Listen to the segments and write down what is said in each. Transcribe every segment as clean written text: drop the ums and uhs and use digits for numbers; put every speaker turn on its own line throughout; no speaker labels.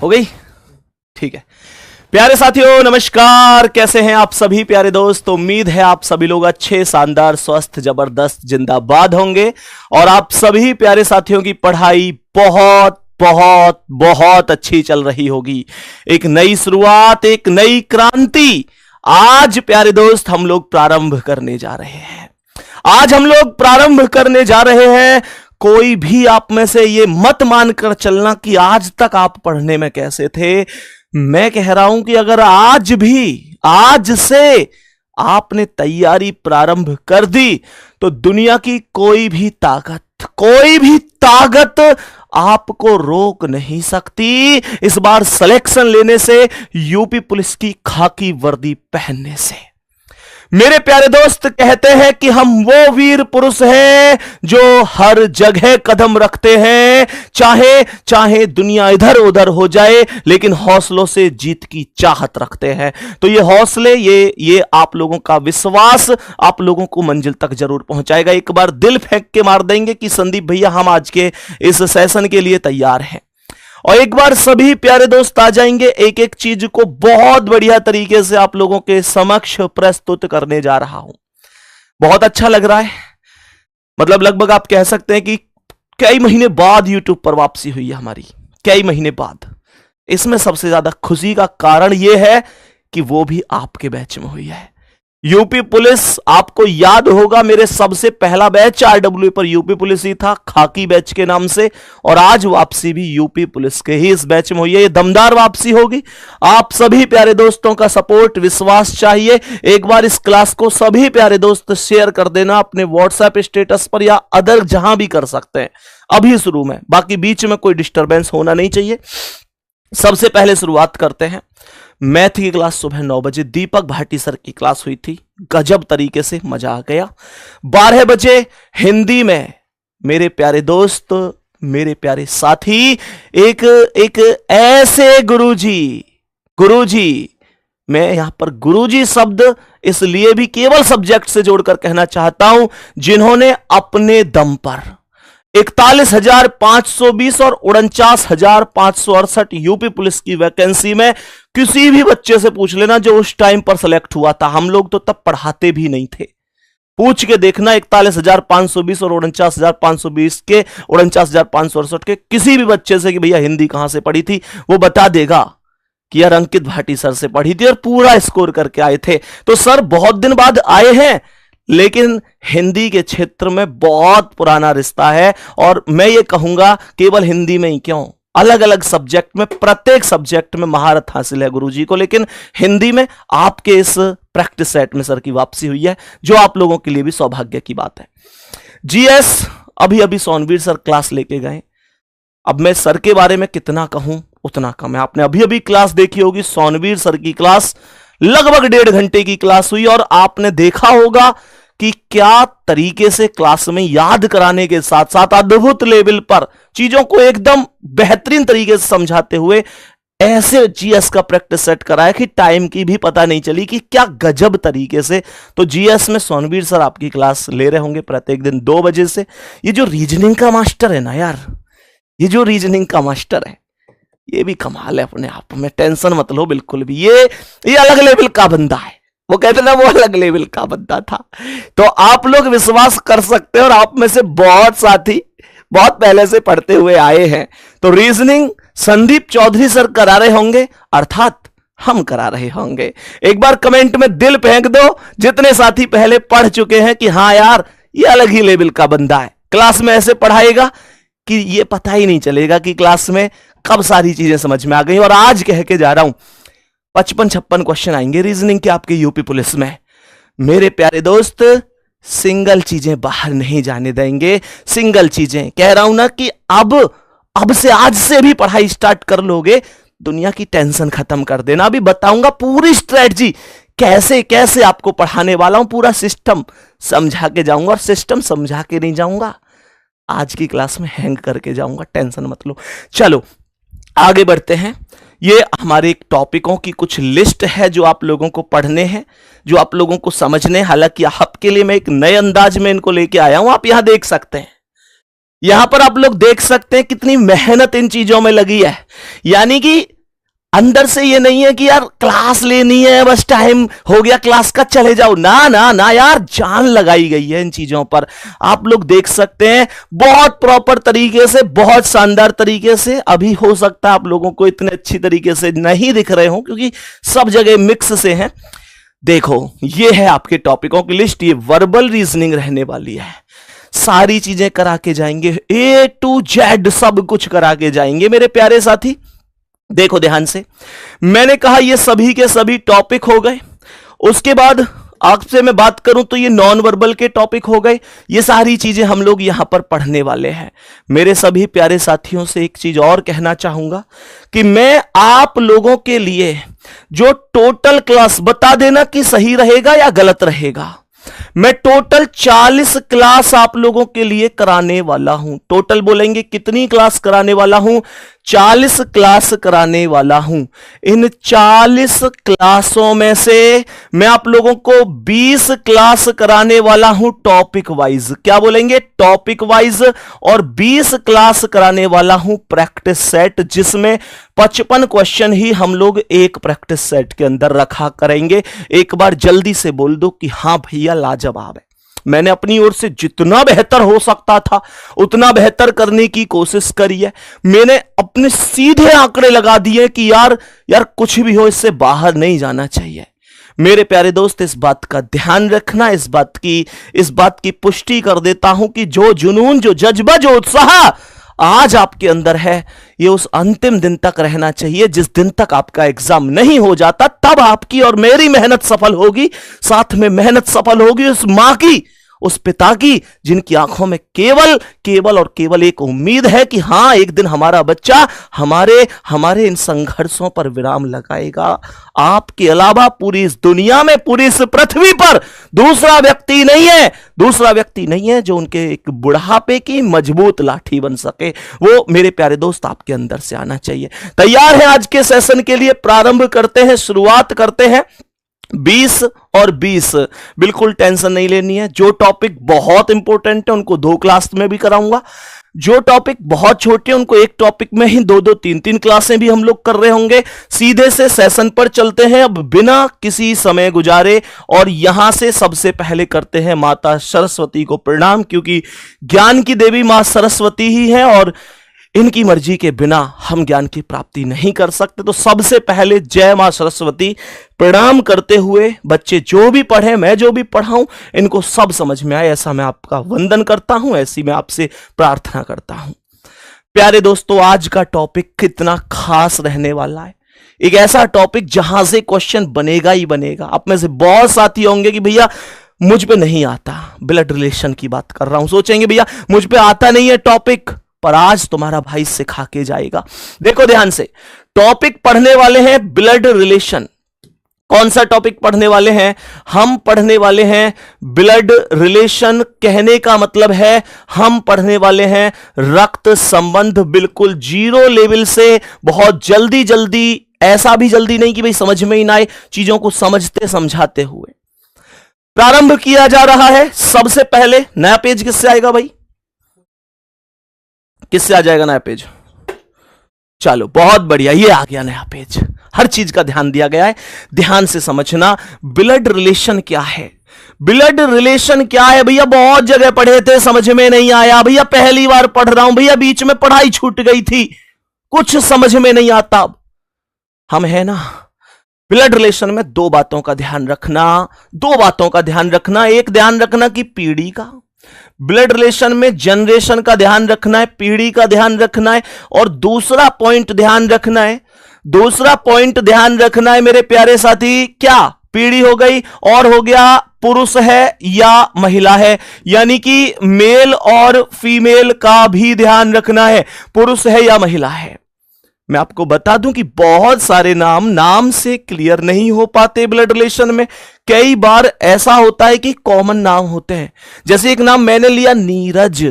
हो गई? ठीक है। प्यारे साथियों नमस्कार, कैसे हैं आप सभी प्यारे दोस्त? उम्मीद है आप सभी लोग अच्छे, शानदार, स्वस्थ, जबरदस्त, जिंदाबाद होंगे और आप सभी प्यारे साथियों की पढ़ाई बहुत बहुत बहुत अच्छी चल रही होगी। एक नई शुरुआत, एक नई क्रांति आज प्यारे दोस्त हम लोग प्रारंभ करने जा रहे हैं। आज हम लोग प्रारंभ करने जा रहे हैं। कोई भी आप में से ये मत मानकर चलना कि आज तक आप पढ़ने में कैसे थे। मैं कह रहा हूं कि अगर आज से आपने तैयारी प्रारंभ कर दी तो दुनिया की कोई भी ताकत आपको रोक नहीं सकती इस बार सिलेक्शन लेने से, यूपी पुलिस की खाकी वर्दी पहनने से। मेरे प्यारे दोस्त कहते हैं कि हम वो वीर पुरुष हैं जो हर जगह कदम रखते हैं, चाहे दुनिया इधर उधर हो जाए, लेकिन हौसलों से जीत की चाहत रखते हैं। तो ये हौसले, ये आप लोगों का विश्वास आप लोगों को मंजिल तक जरूर पहुंचाएगा। एक बार दिल फेंक के मार देंगे कि संदीप भैया हम आज के इस सेशन के लिए तैयार हैं। और एक बार सभी प्यारे दोस्त आ जाएंगे, एक एक चीज को बहुत बढ़िया तरीके से आप लोगों के समक्ष प्रस्तुत करने जा रहा हूं। बहुत अच्छा लग रहा है, मतलब लगभग आप कह सकते हैं कि कई महीने बाद यूट्यूब पर वापसी हुई है हमारी, कई महीने बाद। इसमें सबसे ज्यादा खुशी का कारण यह है कि वो भी आपके बैच में हुई है। यूपी पुलिस, आपको याद होगा मेरे सबसे पहला बैच आरडब्ल्यू पर यूपी पुलिस ही था, खाकी बैच के नाम से, और आज वापसी भी यूपी पुलिस के ही इस बैच में हुई है। ये दमदार वापसी होगी। आप सभी प्यारे दोस्तों का सपोर्ट, विश्वास चाहिए। एक बार इस क्लास को सभी प्यारे दोस्त शेयर कर देना अपने व्हाट्सएप स्टेटस पर या अदर जहां भी कर सकते हैं अभी शुरू में, बाकी बीच में कोई डिस्टरबेंस होना नहीं चाहिए। सबसे पहले शुरुआत करते हैं। मैथ की क्लास सुबह 9 बजे दीपक भाटी सर की क्लास हुई थी, गजब तरीके से मजा आ गया। 12 बजे हिंदी में मेरे प्यारे दोस्त, मेरे प्यारे साथी, एक ऐसे गुरुजी, मैं यहां पर गुरुजी शब्द इसलिए भी केवल सब्जेक्ट से जोड़कर कहना चाहता हूं, जिन्होंने अपने दम पर 41,520 और 49,568 यूपी पुलिस की वैकेंसी में किसी भी बच्चे से पूछ लेना जो उस टाइम पर सिलेक्ट हुआ था। हम लोग तो तब पढ़ाते भी नहीं थे, पूछ के देखना 41,520 और 49,520 के 49,568 के किसी भी बच्चे से कि भैया हिंदी कहां से पढ़ी थी, वो बता देगा कि यार अंकित भाटी सर से पढ़ी थी और पूरा स्कोर करके आए थे। तो सर बहुत दिन बाद आए हैं, लेकिन हिंदी के क्षेत्र में बहुत पुराना रिश्ता है। और मैं ये कहूंगा केवल हिंदी में ही क्यों, अलग अलग सब्जेक्ट में, प्रत्येक सब्जेक्ट में महारत हासिल है गुरुजी को, लेकिन हिंदी में आपके इस प्रैक्टिस सेट में सर की वापसी हुई है, जो आप लोगों के लिए भी सौभाग्य की बात है। जीएस अभी सोनवीर सर क्लास लेके गए। अब मैं सर के बारे में कितना कहूं उतना कम है। आपने अभी क्लास देखी होगी, सोनवीर सर की क्लास लगभग 1.5 घंटे की क्लास हुई और आपने देखा होगा कि क्या तरीके से क्लास में याद कराने के साथ साथ अद्भुत लेवल पर चीजों को एकदम बेहतरीन तरीके से समझाते हुए ऐसे जीएस का प्रैक्टिस सेट कराया कि टाइम की भी पता नहीं चली कि क्या गजब तरीके से। तो जीएस में सोनवीर सर आपकी क्लास ले रहे होंगे प्रत्येक दिन 2 बजे से। ये जो रीजनिंग का मास्टर है ना यार, ये जो रीजनिंग का मास्टर है, ये भी कमाल है अपने आप में, टेंशन मत लो बिल्कुल भी। ये अलग लेवल का बंदा है, वो कहते ना वो अलग लेवल का बंदा था। तो आप लोग विश्वास कर सकते हैं, और आप में से बहुत साथी बहुत पहले से पढ़ते हुए आए हैं। तो रीजनिंग संदीप चौधरी सर करा रहे होंगे, अर्थात हम करा रहे होंगे। एक बार कमेंट में दिल फेंक दो जितने साथी पहले पढ़ चुके हैं कि हाँ यार ये अलग ही लेवल का बंदा है। क्लास में ऐसे पढ़ाएगा कि ये पता ही नहीं चलेगा कि क्लास में कब सारी चीजें समझ में आ गई। और आज कह के जा रहा हूं 55-56 क्वेश्चन आएंगे रीजनिंग के आपके यूपी पुलिस में। मेरे प्यारे दोस्त सिंगल चीजें बाहर नहीं जाने देंगे, सिंगल चीजें कह रहा हूं ना कि अब से आज से भी पढ़ाई स्टार्ट कर लोगे, दुनिया की टेंशन खत्म कर देना। अभी बताऊंगा पूरी स्ट्रेटजी, कैसे कैसे आपको पढ़ाने वाला हूं, पूरा सिस्टम समझा के जाऊंगा। और सिस्टम समझा के नहीं जाऊंगा, आज की क्लास में हैंग करके जाऊंगा, टेंशन मत लो। चलो आगे बढ़ते हैं। ये हमारे एक टॉपिकों की कुछ लिस्ट है जो आप लोगों को पढ़ने हैं, जो आप लोगों को समझने। हालांकि आपके लिए मैं एक नए अंदाज में इनको लेके आया हूं, आप यहां देख सकते हैं। यहां पर आप लोग देख सकते हैं कितनी मेहनत इन चीजों में लगी है। यानी कि अंदर से ये नहीं है कि यार क्लास लेनी है, बस टाइम हो गया क्लास का चले जाओ, ना ना ना यार, जान लगाई गई है इन चीजों पर। आप लोग देख सकते हैं बहुत प्रॉपर तरीके से, बहुत शानदार तरीके से। अभी हो सकता है आप लोगों को इतने अच्छी तरीके से नहीं दिख रहे हो क्योंकि सब जगह मिक्स से हैं। देखो ये है आपके टॉपिकों की लिस्ट, ये वर्बल रीजनिंग रहने वाली है। सारी चीजें करा के जाएंगे, A to Z सब कुछ करा के जाएंगे मेरे प्यारे साथी। देखो ध्यान से, मैंने कहा ये सभी के सभी टॉपिक हो गए। उसके बाद आपसे मैं बात करूं तो ये नॉन वर्बल के टॉपिक हो गए। ये सारी चीजें हम लोग यहां पर पढ़ने वाले हैं। मेरे सभी प्यारे साथियों से एक चीज और कहना चाहूंगा कि मैं आप लोगों के लिए जो टोटल क्लास, बता देना कि सही रहेगा या गलत रहेगा, मैं टोटल 40 क्लास आप लोगों के लिए कराने वाला हूं। टोटल बोलेंगे कितनी क्लास कराने वाला हूं? 40 क्लास कराने वाला हूं। इन 40 क्लासों में से मैं आप लोगों को 20 क्लास कराने वाला हूं टॉपिक वाइज। क्या बोलेंगे? Topic wise. और 20 क्लास कराने वाला हूं प्रैक्टिस सेट, जिसमें 55 क्वेश्चन ही हम लोग एक प्रैक्टिस सेट के अंदर रखा करेंगे। एक बार जल्दी से बोल दो कि हां भैया लाजवाब है। मैंने अपनी ओर से जितना बेहतर हो सकता था उतना बेहतर करने की कोशिश करी है। मैंने अपने सीधे आंकड़े लगा दिए कि यार कुछ भी हो इससे बाहर नहीं जाना चाहिए। मेरे प्यारे दोस्त, इस बात का ध्यान रखना, इस बात की पुष्टि कर देता हूं कि जो जुनून, जो जज्बा, जो उत्साह आज आपके अंदर है, ये उस अंतिम दिन तक रहना चाहिए जिस दिन तक आपका एग्जाम नहीं हो जाता। तब आपकी और मेरी मेहनत सफल होगी। साथ में मेहनत सफल होगी उस मां की, उस पिता की, जिनकी आंखों में केवल और केवल एक उम्मीद है कि हां एक दिन हमारा बच्चा हमारे इन संघर्षों पर विराम लगाएगा। आपके अलावा पूरी इस दुनिया में, पूरी इस पृथ्वी पर दूसरा व्यक्ति नहीं है जो उनके एक बुढ़ापे की मजबूत लाठी बन सके। वो मेरे प्यारे दोस्त आपके अंदर से आना चाहिए। तैयार है आज के सेशन के लिए? प्रारंभ करते हैं, शुरुआत करते हैं। 20 और 20, बिल्कुल टेंशन नहीं लेनी है। जो टॉपिक बहुत इंपॉर्टेंट है उनको 2 क्लास में भी कराऊंगा, जो टॉपिक बहुत छोटे हैं उनको एक टॉपिक में ही 2-2, 3-3 क्लासें भी हम लोग कर रहे होंगे। सीधे से सेशन पर चलते हैं अब बिना किसी समय गुजारे, और यहां से सबसे पहले करते हैं माता सरस्वती को प्रणाम, क्योंकि ज्ञान की देवी मां सरस्वती ही है और इनकी मर्जी के बिना हम ज्ञान की प्राप्ति नहीं कर सकते। तो सबसे पहले जय मां सरस्वती प्रणाम करते हुए, बच्चे जो भी पढ़े, मैं जो भी पढ़ाऊं, इनको सब समझ में आए, ऐसा मैं आपका वंदन करता हूं, ऐसी मैं आपसे प्रार्थना करता हूं। प्यारे दोस्तों, आज का टॉपिक कितना खास रहने वाला है। एक ऐसा टॉपिक जहां से क्वेश्चन बनेगा ही बनेगा। आप में से बहुत साथी होंगे कि भैया मुझ पे नहीं आता, ब्लड रिलेशन की बात कर रहा हूं, सोचेंगे भैया मुझ पे आता नहीं है टॉपिक, पर आज तुम्हारा भाई सिखा के जाएगा। देखो ध्यान से, टॉपिक पढ़ने वाले हैं ब्लड रिलेशन। कौन सा टॉपिक पढ़ने वाले हैं? हम पढ़ने वाले हैं ब्लड रिलेशन। कहने का मतलब है हम पढ़ने वाले हैं रक्त संबंध, बिल्कुल 0 लेवल से बहुत जल्दी, ऐसा भी जल्दी नहीं कि भाई समझ में ही ना आए, चीजों को समझते समझाते हुए प्रारंभ किया जा रहा है। सबसे पहले नया पेज किससे आएगा भाई? किससे आ जाएगा नया पेज? चलो बहुत बढ़िया, ये आ गया नया पेज। हर चीज का ध्यान दिया गया है, ध्यान से समझना। ब्लड रिलेशन क्या है? ब्लड रिलेशन क्या है भैया? बहुत जगह पढ़े थे, समझ में नहीं आया भैया, पहली बार पढ़ रहा हूं भैया, बीच में पढ़ाई छूट गई थी, कुछ समझ में नहीं आता। हम है ना, ब्लड रिलेशन में 2 बातों का ध्यान रखना। एक ध्यान रखना कि पीढ़ी का, ब्लड रिलेशन में जनरेशन का ध्यान रखना है, पीढ़ी का ध्यान रखना है। और दूसरा पॉइंट ध्यान रखना है मेरे प्यारे साथी, क्या? पीढ़ी हो गई और हो गया पुरुष है या महिला है, यानी कि मेल और फीमेल का भी ध्यान रखना है, पुरुष है या महिला है। मैं आपको बता दूं कि बहुत सारे नाम से क्लियर नहीं हो पाते ब्लड रिलेशन में। कई बार ऐसा होता है कि कॉमन नाम होते हैं, जैसे एक नाम मैंने लिया नीरज,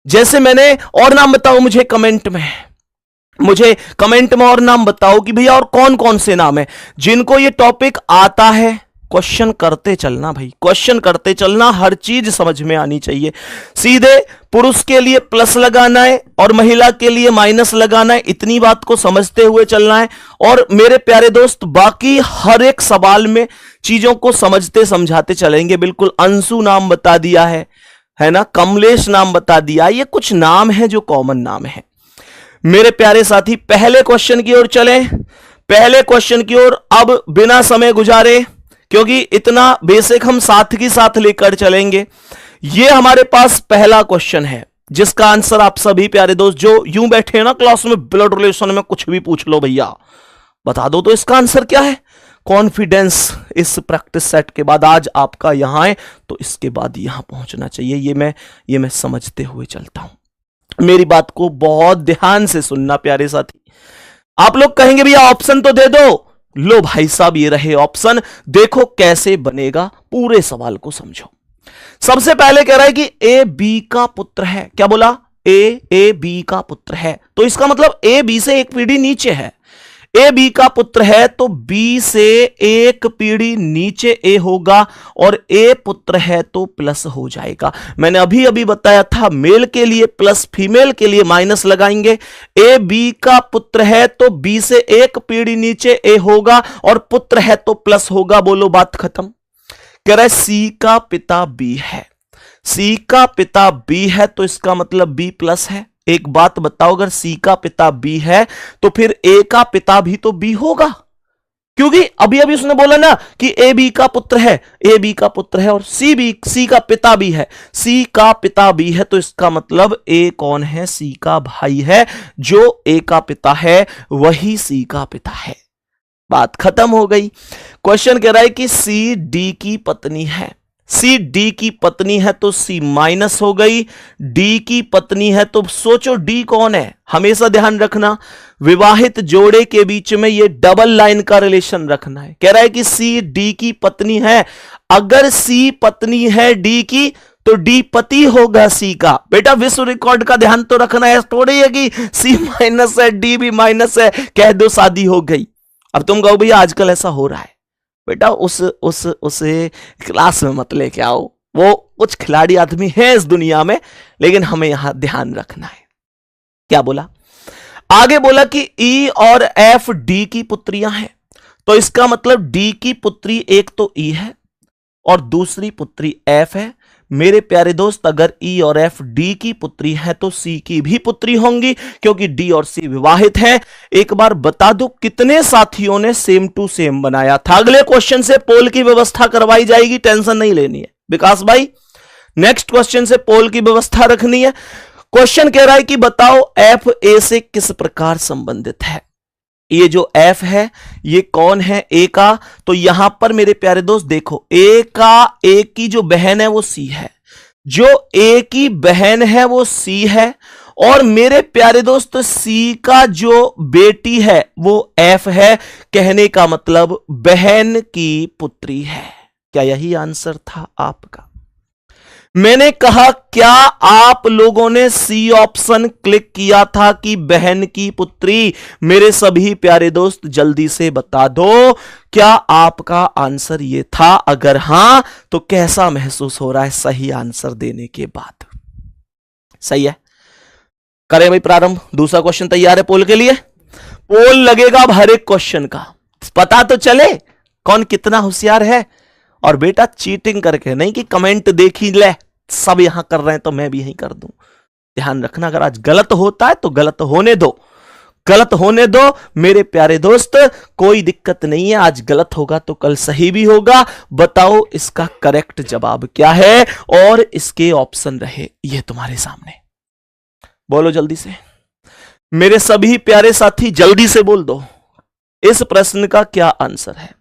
जैसे मैंने और नाम बताओ मुझे कमेंट में और नाम बताओ कि भैया और कौन कौन से नाम है जिनको ये टॉपिक आता है, क्वेश्चन करते चलना भाई, क्वेश्चन करते चलना, हर चीज समझ में आनी चाहिए। सीधे पुरुष के लिए प्लस लगाना है और महिला के लिए माइनस लगाना है, इतनी बात को समझते हुए चलना है। और मेरे प्यारे दोस्त, बाकी हर एक सवाल में चीजों को समझते समझाते चलेंगे। बिल्कुल अंशु नाम बता दिया है ना, कमलेश नाम बता दिया, ये कुछ नाम है जो कॉमन नाम है। मेरे प्यारे साथी, पहले क्वेश्चन की ओर चलें, पहले क्वेश्चन की ओर। अब बिना समय गुजारे, क्योंकि इतना बेसिक हम साथ ही साथ लेकर चलेंगे। यह हमारे पास पहला क्वेश्चन है जिसका आंसर आप सभी प्यारे दोस्त जो यूं बैठे हैं ना क्लास में, ब्लड रिलेशन में कुछ भी पूछ लो भैया, बता दो तो इसका आंसर क्या है। कॉन्फिडेंस इस प्रैक्टिस सेट के बाद आज आपका यहां है तो इसके बाद यहां पहुंचना चाहिए। ये मैं समझते हुए चलता हूं। मेरी बात को बहुत ध्यान से सुनना प्यारे साथी। आप लोग कहेंगे भैया ऑप्शन तो दे दो, लो भाई साहब ये रहे ऑप्शन, देखो कैसे बनेगा, पूरे सवाल को समझो। सबसे पहले कह रहा है कि ए बी का पुत्र है। क्या बोला? ए बी का पुत्र है, तो इसका मतलब ए बी से एक पीढ़ी नीचे है। ए बी का पुत्र है तो बी से एक पीढ़ी नीचे ए होगा, और ए पुत्र है तो प्लस हो जाएगा। मैंने अभी अभी बताया था मेल के लिए प्लस, फीमेल के लिए माइनस लगाएंगे। ए बी का पुत्र है तो बी से एक पीढ़ी नीचे ए होगा, और पुत्र है तो प्लस होगा। बोलो बात खत्म। कह रहा है सी का पिता बी है, सी का पिता बी है तो इसका मतलब बी प्लस है। एक बात बताओ, अगर सी का पिता बी है तो फिर ए का पिता भी तो बी होगा, क्योंकि अभी अभी उसने बोला ना कि ए बी का पुत्र है, ए बी का पुत्र है और सी का पिता भी है, सी का पिता बी है, तो इसका मतलब ए कौन है? सी का भाई है। जो ए का पिता है वही सी का पिता है। बात खत्म हो गई। क्वेश्चन कह रहा है कि सी डी की पत्नी है, सी डी की पत्नी है तो सी माइनस हो गई। डी की पत्नी है तो सोचो डी कौन है? हमेशा ध्यान रखना विवाहित जोड़े के बीच में ये डबल लाइन का रिलेशन रखना है। कह रहा है कि सी डी की पत्नी है, अगर सी पत्नी है डी की तो डी पति होगा सी का। बेटा विश्व रिकॉर्ड का ध्यान तो रखना है, थोड़ी है कि सी माइनस है डी भी माइनस है, कह दो शादी हो गई। अब तुम कहो भैया आजकल ऐसा हो रहा है, बेटा उसे क्लास में मत लेके आओ, वो कुछ खिलाड़ी आदमी है इस दुनिया में, लेकिन हमें यहां ध्यान रखना है। क्या बोला? आगे बोला कि ई और एफ डी की पुत्रियां हैं, तो इसका मतलब डी की पुत्री एक तो ई है और दूसरी पुत्री एफ है। मेरे प्यारे दोस्त, अगर ई और एफ डी की पुत्री है तो सी की भी पुत्री होंगी, क्योंकि डी और सी विवाहित हैं। एक बार बता दो कितने साथियों ने सेम टू सेम बनाया था। अगले क्वेश्चन से पोल की व्यवस्था करवाई जाएगी, टेंशन नहीं लेनी है विकास भाई। नेक्स्ट क्वेश्चन से पोल की व्यवस्था रखनी है। क्वेश्चन कह रहा है कि बताओ एफ ए से किस प्रकार संबंधित है। ये जो एफ है ये कौन है? ए का। तो यहां पर मेरे प्यारे दोस्त देखो, ए की जो बहन है वो सी है, जो ए की बहन है वो सी है, और मेरे प्यारे दोस्त सी का जो बेटी है वो एफ है। कहने का मतलब बहन की पुत्री है। क्या यही आंसर था आपका? मैंने कहा क्या आप लोगों ने सी ऑप्शन क्लिक किया था कि बहन की पुत्री? मेरे सभी प्यारे दोस्त जल्दी से बता दो, क्या आपका आंसर ये था? अगर हां तो कैसा महसूस हो रहा है सही आंसर देने के बाद? सही है, करें भाई प्रारंभ। दूसरा क्वेश्चन तैयार है पोल के लिए। पोल लगेगा अब हर एक क्वेश्चन का, पता तो चले कौन कितना होशियार है। और बेटा चीटिंग करके नहीं कि कमेंट देख ही ले, सब यहां कर रहे हैं तो मैं भी यहीं कर दूं। ध्यान रखना, अगर आज गलत होता है तो गलत होने दो, गलत होने दो मेरे प्यारे दोस्त, कोई दिक्कत नहीं है। आज गलत होगा तो कल सही भी होगा। बताओ इसका करेक्ट जवाब क्या है और इसके ऑप्शन रहे ये तुम्हारे सामने। बोलो जल्दी से मेरे सभी प्यारे साथी, जल्दी से बोल दो इस प्रश्न का क्या आंसर है।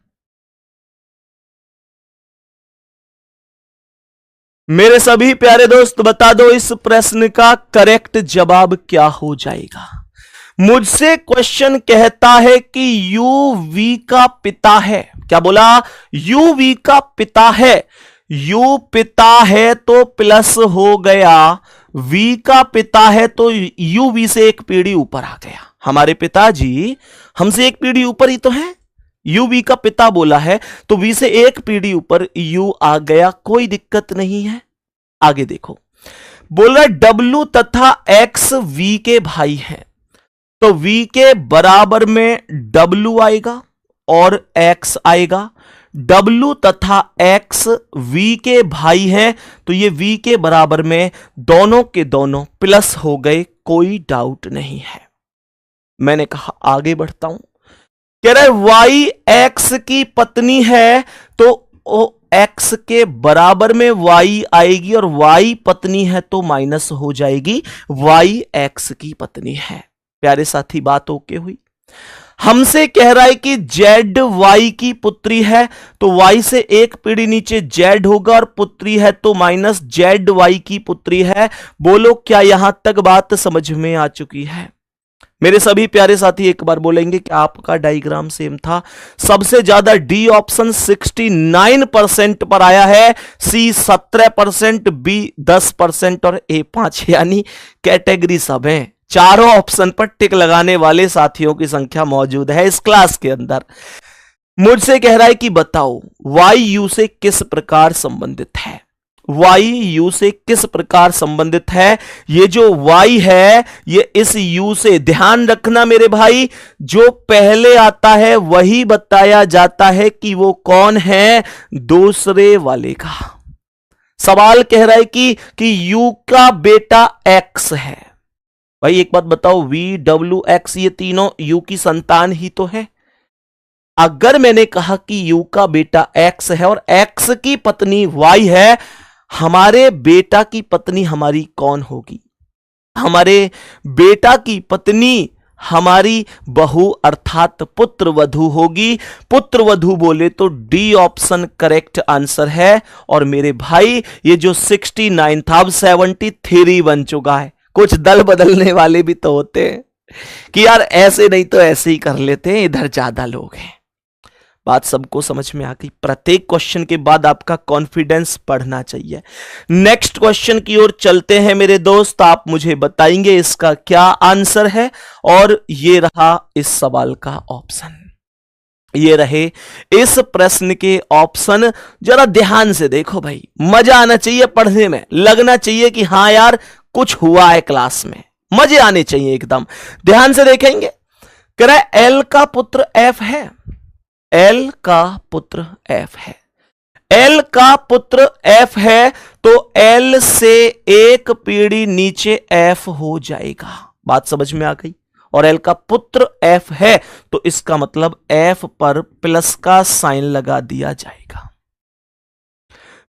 मेरे सभी प्यारे दोस्त बता दो इस प्रश्न का करेक्ट जवाब क्या हो जाएगा। मुझसे क्वेश्चन कहता है कि यू वी का पिता है। क्या बोला? यू वी का पिता है। यू पिता है तो प्लस हो गया, वी का पिता है तो यू वी से एक पीढ़ी ऊपर आ गया। हमारे पिताजी हमसे एक पीढ़ी ऊपर ही तो है, यू वी का पिता बोला है तो वी से एक पीढ़ी ऊपर यू आ गया, कोई दिक्कत नहीं है। आगे देखो, बोल रहा है डब्लू तथा एक्स वी के भाई हैं, तो वी के बराबर में डब्लू आएगा और एक्स आएगा। डब्लू तथा एक्स वी के भाई हैं तो ये वी के बराबर में दोनों के दोनों प्लस हो गए, कोई डाउट नहीं है। मैंने कहा आगे बढ़ता हूं, कह रहा है वाई एक्स की पत्नी है तो एक्स के बराबर में वाई आएगी और वाई पत्नी है तो माइनस हो जाएगी, वाई एक्स की पत्नी है। प्यारे साथी बात ओके हुई। हमसे कह रहा है कि जेड वाई की पुत्री है तो वाई से एक पीढ़ी नीचे जेड होगा और पुत्री है तो माइनस जेड वाई की पुत्री है। बोलो क्या यहां तक बात समझ में आ चुकी है? मेरे सभी प्यारे साथी एक बार बोलेंगे कि आपका डायग्राम सेम था। सबसे ज्यादा डी ऑप्शन 69% पर आया है, सी 17%, बी 10% और ए 5, यानी कैटेगरी सब है। चारों ऑप्शन पर टिक लगाने वाले साथियों की संख्या मौजूद है इस क्लास के अंदर। मुझसे कह रहा है कि बताओ वाई यू से किस प्रकार संबंधित है। वाई यू से किस प्रकार संबंधित है? ये जो वाई है ये इस यू से, ध्यान रखना मेरे भाई, जो पहले आता है वही बताया जाता है कि वो कौन है, दूसरे वाले का। सवाल कह रहा है कि यू का बेटा एक्स है। भाई एक बात बताओ, वी डब्ल्यू एक्स ये तीनों यू की संतान ही तो है। अगर मैंने कहा कि यू का बेटा एक्स है और एक्स की पत्नी वाई है, हमारे बेटा की पत्नी हमारी कौन होगी? हमारे बेटा की पत्नी हमारी बहू अर्थात पुत्र वधू होगी। पुत्र वधू बोले तो डी ऑप्शन करेक्ट आंसर है। और मेरे भाई ये जो 69 था अब 73 बन चुका है। कुछ दल बदलने वाले भी तो होते हैं कि यार ऐसे नहीं तो ऐसे ही कर लेते हैं, इधर ज्यादा लोग हैं। बात सबको समझ में आ गई। प्रत्येक क्वेश्चन के बाद आपका कॉन्फिडेंस बढ़ना चाहिए। नेक्स्ट क्वेश्चन की ओर चलते हैं मेरे दोस्त। आप मुझे बताएंगे इसका क्या आंसर है। और ये रहा इस सवाल का ऑप्शन, ये रहे इस प्रश्न के ऑप्शन। जरा ध्यान से देखो भाई, मजा आना चाहिए पढ़ने में, लगना चाहिए कि हां यार कुछ हुआ है क्लास में, मजे आने चाहिए एकदम। ध्यान से देखेंगे, कह रहा है एल का पुत्र एफ है। एल का पुत्र एफ है, एल का पुत्र एफ है तो एल से एक पीढ़ी नीचे एफ हो जाएगा। बात समझ में आ गई। और एल का पुत्र एफ है तो इसका मतलब एफ पर प्लस का साइन लगा दिया जाएगा।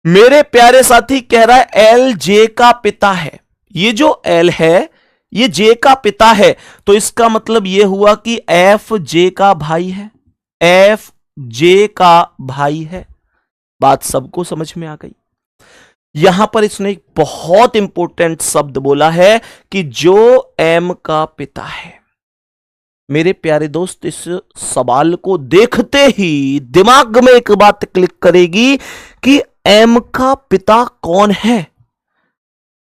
मेरे प्यारे साथी कह रहा है एल जे का पिता है। ये जो एल है ये जे का पिता है तो इसका मतलब यह हुआ कि एफ जे का भाई है, एफ जे का भाई है। बात सबको समझ में आ गई। यहां पर इसने एक बहुत इंपॉर्टेंट शब्द बोला है कि जो एम का पिता है। मेरे प्यारे दोस्त, इस सवाल को देखते ही दिमाग में एक बात क्लिक करेगी कि एम का पिता कौन है।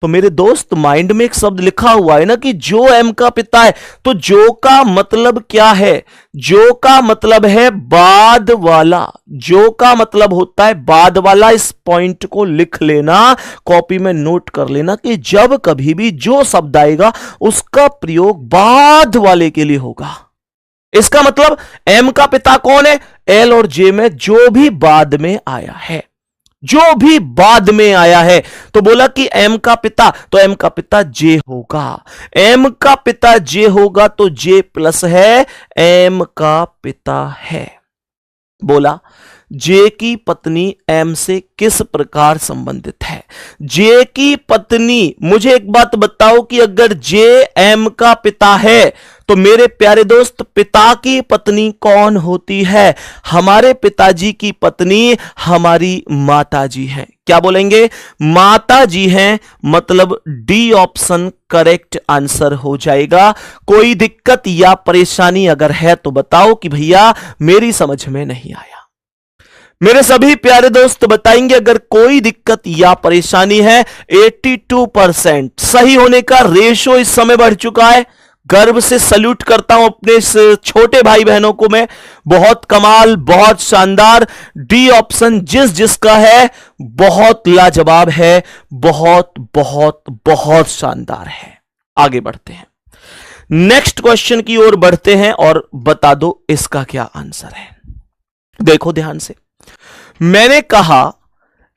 तो मेरे दोस्त माइंड में एक शब्द लिखा हुआ है ना कि जो एम का पिता है, तो जो का मतलब क्या है? जो का मतलब है बाद वाला। जो का मतलब होता है बाद वाला। इस पॉइंट को लिख लेना, कॉपी में नोट कर लेना कि जब कभी भी जो शब्द आएगा उसका प्रयोग बाद वाले के लिए होगा। इसका मतलब एम का पिता कौन है? एल और जे में जो भी बाद में आया है, जो भी बाद में आया है। तो बोला कि एम का पिता, तो एम का पिता जे होगा। एम का पिता जे होगा तो जे प्लस है, एम का पिता है। बोला जे की पत्नी एम से किस प्रकार संबंधित है? जे की पत्नी, मुझे एक बात बताओ कि अगर जे एम का पिता है तो मेरे प्यारे दोस्त पिता की पत्नी कौन होती है? हमारे पिताजी की पत्नी हमारी माताजी है। क्या बोलेंगे? माताजी हैं, मतलब डी ऑप्शन करेक्ट आंसर हो जाएगा। कोई दिक्कत या परेशानी अगर है तो बताओ कि भैया मेरी समझ में नहीं आया। मेरे सभी प्यारे दोस्त बताएंगे अगर कोई दिक्कत या परेशानी है। 82% सही होने का रेशो इस समय बढ़ चुका है। गर्व से सल्यूट करता हूं अपने इस छोटे भाई बहनों को मैं। बहुत कमाल, बहुत शानदार। डी ऑप्शन जिस जिसका है बहुत लाजवाब है, बहुत बहुत बहुत शानदार है। आगे बढ़ते हैं, नेक्स्ट क्वेश्चन की ओर बढ़ते हैं और बता दो इसका क्या आंसर है। देखो ध्यान से, मैंने कहा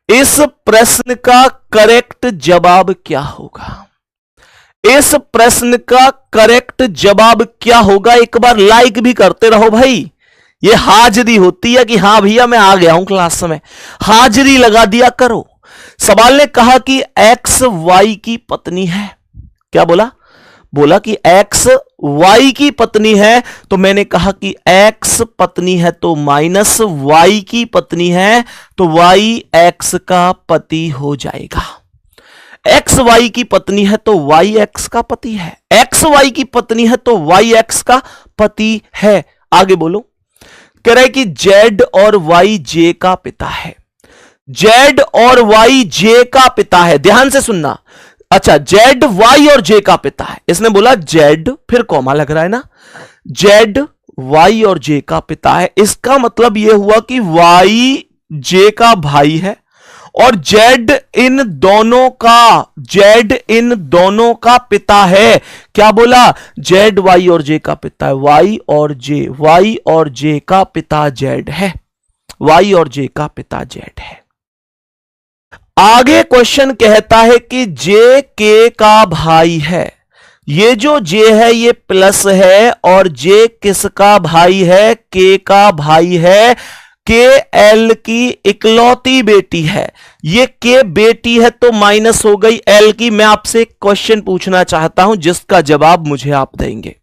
इस प्रश्न का करेक्ट जवाब क्या होगा। इस प्रश्न का करेक्ट जवाब क्या होगा, एक बार लाइक भी करते रहो भाई। ये हाजिरी होती है कि हां भैया मैं आ गया हूं क्लास में, हाजिरी लगा दिया करो। सवाल ने कहा कि एक्स वाई की पत्नी है। क्या बोला? बोला कि एक्स वाई की पत्नी है, तो मैंने कहा कि एक्स पत्नी है तो माइनस वाई की पत्नी है तो वाई एक्स का पति हो जाएगा। एक्स वाई की पत्नी है तो वाई एक्स का पति है, एक्स वाई की पत्नी है तो वाई एक्स का पति है। आगे बोलो। कह रहा है कि जेड और वाई जे का पिता है। जेड और वाई जे का पिता है, ध्यान से सुनना। अच्छा, जेड वाई और जे का पिता है। इसने बोला जेड, फिर कॉमा लग रहा है ना, जेड वाई और जे का पिता है। इसका मतलब यह हुआ कि वाई जे का भाई है और जेड इन दोनों का पिता है। क्या बोला? जेड वाई और जे का पिता है। वाई और जे का पिता जेड है, वाई और जे का पिता जेड है। आगे क्वेश्चन कहता है कि जे के का भाई है। ये जो जे है ये प्लस है और जे किसका भाई है? के का भाई है। के एल की इकलौती बेटी है। ये के बेटी है तो माइनस हो गई एल की। मैं आपसे एक क्वेश्चन पूछना चाहता हूं जिसका जवाब मुझे आप देंगे।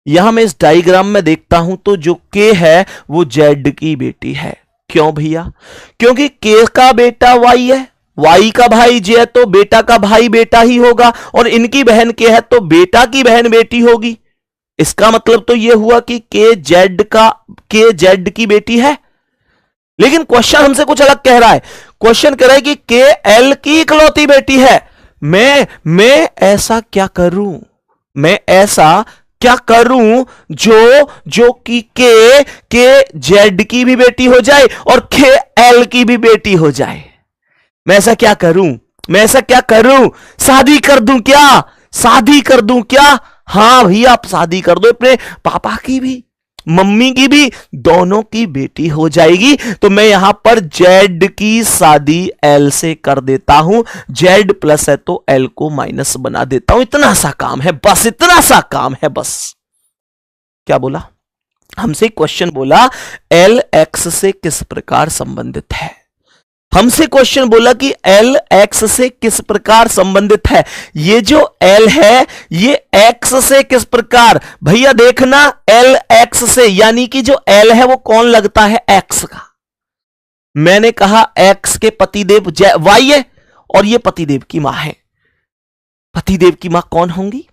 यहां मैं इस डायग्राम में देखता हूं तो जो के है वो जेड की बेटी है। क्यों भैया? क्योंकि के का बेटा वाई है, वाई का भाई जे है तो बेटा का भाई बेटा ही होगा, और इनकी बहन के है तो बेटा की बहन बेटी होगी। इसका मतलब तो यह हुआ कि के जेड की बेटी है। लेकिन क्वेश्चन हमसे कुछ अलग कह रहा है। क्वेश्चन कह रहा है कि के एल की इकलौती बेटी है। मैं ऐसा क्या करूं, मैं ऐसा क्या करूं जो कि के जेड की भी बेटी हो जाए और के एल की भी बेटी हो जाए। मैं ऐसा क्या करूं? शादी कर दूं क्या? हां भैया आप शादी कर दो, अपने पापा की भी मम्मी की भी, दोनों की बेटी हो जाएगी। तो मैं यहां पर जेड की शादी एल से कर देता हूं। जेड प्लस है तो एल को माइनस बना देता हूं। इतना सा काम है बस, इतना सा काम है बस। क्या बोला? हमसे क्वेश्चन बोला एल एक्स से किस प्रकार संबंधित है। हमसे क्वेश्चन बोला कि एल एक्स से किस प्रकार संबंधित है। ये जो एल है ये एक्स से किस प्रकार, भैया देखना एल एक्स से, यानी कि जो एल है वो कौन लगता है? एक्स का। मैंने कहा एक्स के पतिदेव वाई है और ये पतिदेव की मां है। पतिदेव की मां कौन होंगी?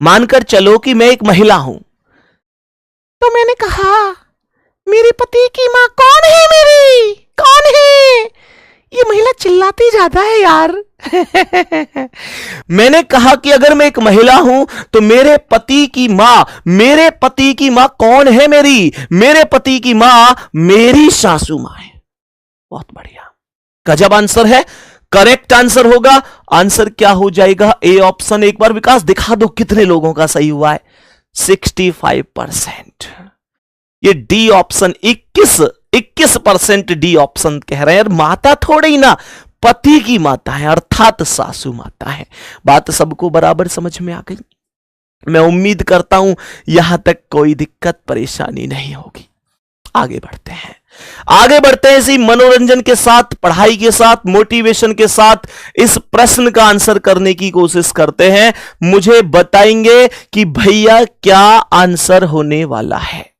मानकर चलो कि मैं एक महिला हूं, तो मैंने कहा मेरे पति की मां कौन है? मेरी कौन है? ये महिला चिल्लाती ज्यादा है यार। मैंने कहा कि अगर मैं एक महिला हूं तो मेरे पति की मां कौन है? मेरे पति की मां मेरी सासू मां है। बहुत बढ़िया, गजब आंसर है। करेक्ट आंसर होगा। आंसर क्या हो जाएगा? A option. एक बार विकास दिखा दो कितने लोगों का सही हुआ है। 65%। ये डी ऑप्शन 21% डी ऑप्शन कह रहे हैं। यार माता थोड़ी ही ना, पति की माता है अर्थात सासू माता है। बात सबको बराबर समझ में आ गई। मैं उम्मीद करता हूं यहां तक कोई दिक्कत परेशानी नहीं होगी। आगे बढ़ते हैं इसी मनोरंजन के साथ, पढ़ाई के साथ, मोटिवेशन के साथ इस प्रश्न का आंसर करने की कोशिश करते हैं। मुझे बताएंगे कि भैया क्या आंसर होने वाला है।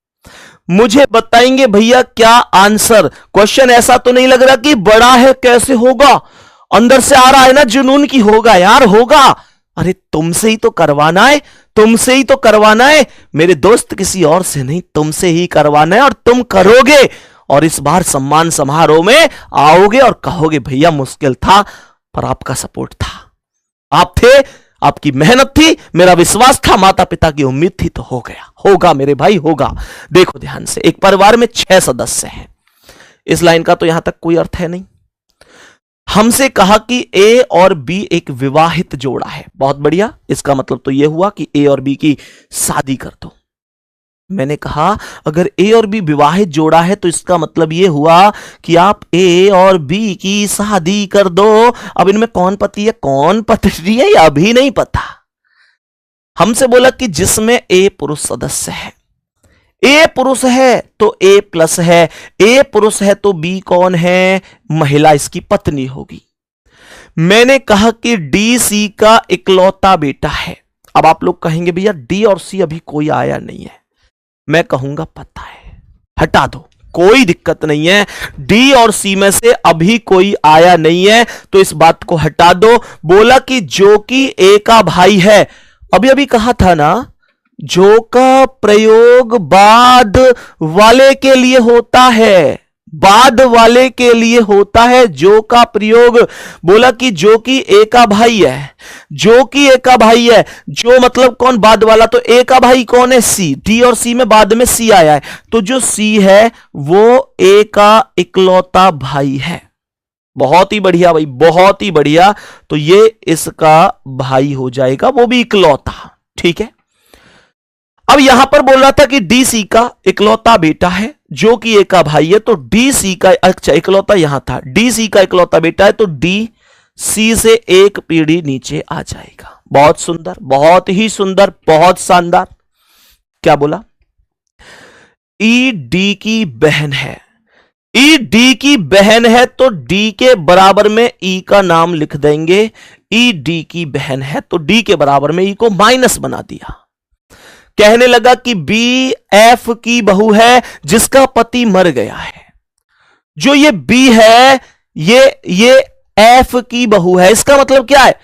मुझे बताएंगे भैया क्या आंसर। क्वेश्चन ऐसा तो नहीं लग रहा कि बड़ा है कैसे होगा, अंदर से आ रहा है ना जुनून की होगा यार होगा। अरे तुमसे ही तो करवाना है मेरे दोस्त, किसी और से नहीं, तुमसे ही करवाना है और तुम करोगे। और इस बार सम्मान समारोह में आओगे और कहोगे भैया मुश्किल था पर आपका सपोर्ट था, आप थे, आपकी मेहनत थी, मेरा विश्वास था, माता पिता की उम्मीद थी, तो हो गया, होगा मेरे भाई, होगा। देखो ध्यान से, एक परिवार में 6 सदस्य हैं। इस लाइन का तो यहां तक कोई अर्थ है नहीं। हमसे कहा कि ए और बी एक विवाहित जोड़ा है। बहुत बढ़िया, इसका मतलब तो यह हुआ कि ए और बी की शादी कर दो। मैंने कहा अगर ए और बी विवाहित जोड़ा है तो इसका मतलब यह हुआ कि आप ए और बी की शादी कर दो। अब इनमें कौन पति है कौन पत्नी है यह अभी नहीं पता। हमसे बोला कि जिसमें ए पुरुष सदस्य है, ए पुरुष है तो ए प्लस है, ए पुरुष है तो बी कौन है, महिला, इसकी पत्नी होगी। मैंने कहा कि डी सी का इकलौता बेटा है। अब आप लोग कहेंगे भैया डी और सी अभी कोई आया नहीं है। मैं कहूंगा पता है, हटा दो, कोई दिक्कत नहीं है। डी और सी में से अभी कोई आया नहीं है तो इस बात को हटा दो। बोला कि जो कि ए का भाई है, अभी अभी कहा था ना, जो का प्रयोग बाद वाले के लिए होता है, बाद वाले के लिए होता है जो का प्रयोग। बोला कि जो कि ए का भाई है, जो कि ए का भाई है, जो मतलब कौन, बाद वाला। तो ए का भाई कौन है, सी। डी और सी में बाद में सी आया है, तो जो सी है वो ए का इकलौता भाई है। बहुत ही बढ़िया भाई, बहुत ही बढ़िया। तो ये इसका भाई हो जाएगा, वो भी इकलौता, ठीक है। अब यहां पर बोल रहा था कि डी सी का इकलौता बेटा है जो कि ए का भाई है, तो डी सी का, अच्छा इकलौता यहां था, डी सी का इकलौता बेटा है तो डी सी से एक पीढ़ी नीचे आ जाएगा। बहुत सुंदर, बहुत ही सुंदर, बहुत शानदार। क्या बोला, ई डी की बहन है, ई डी की बहन है तो डी के बराबर में ई का नाम लिख देंगे। ई डी की बहन है तो डी के बराबर में ई को माइनस बना दिया। कहने लगा कि बी एफ की बहू है जिसका पति मर गया है। जो ये बी है ये एफ की बहू है। इसका मतलब क्या है,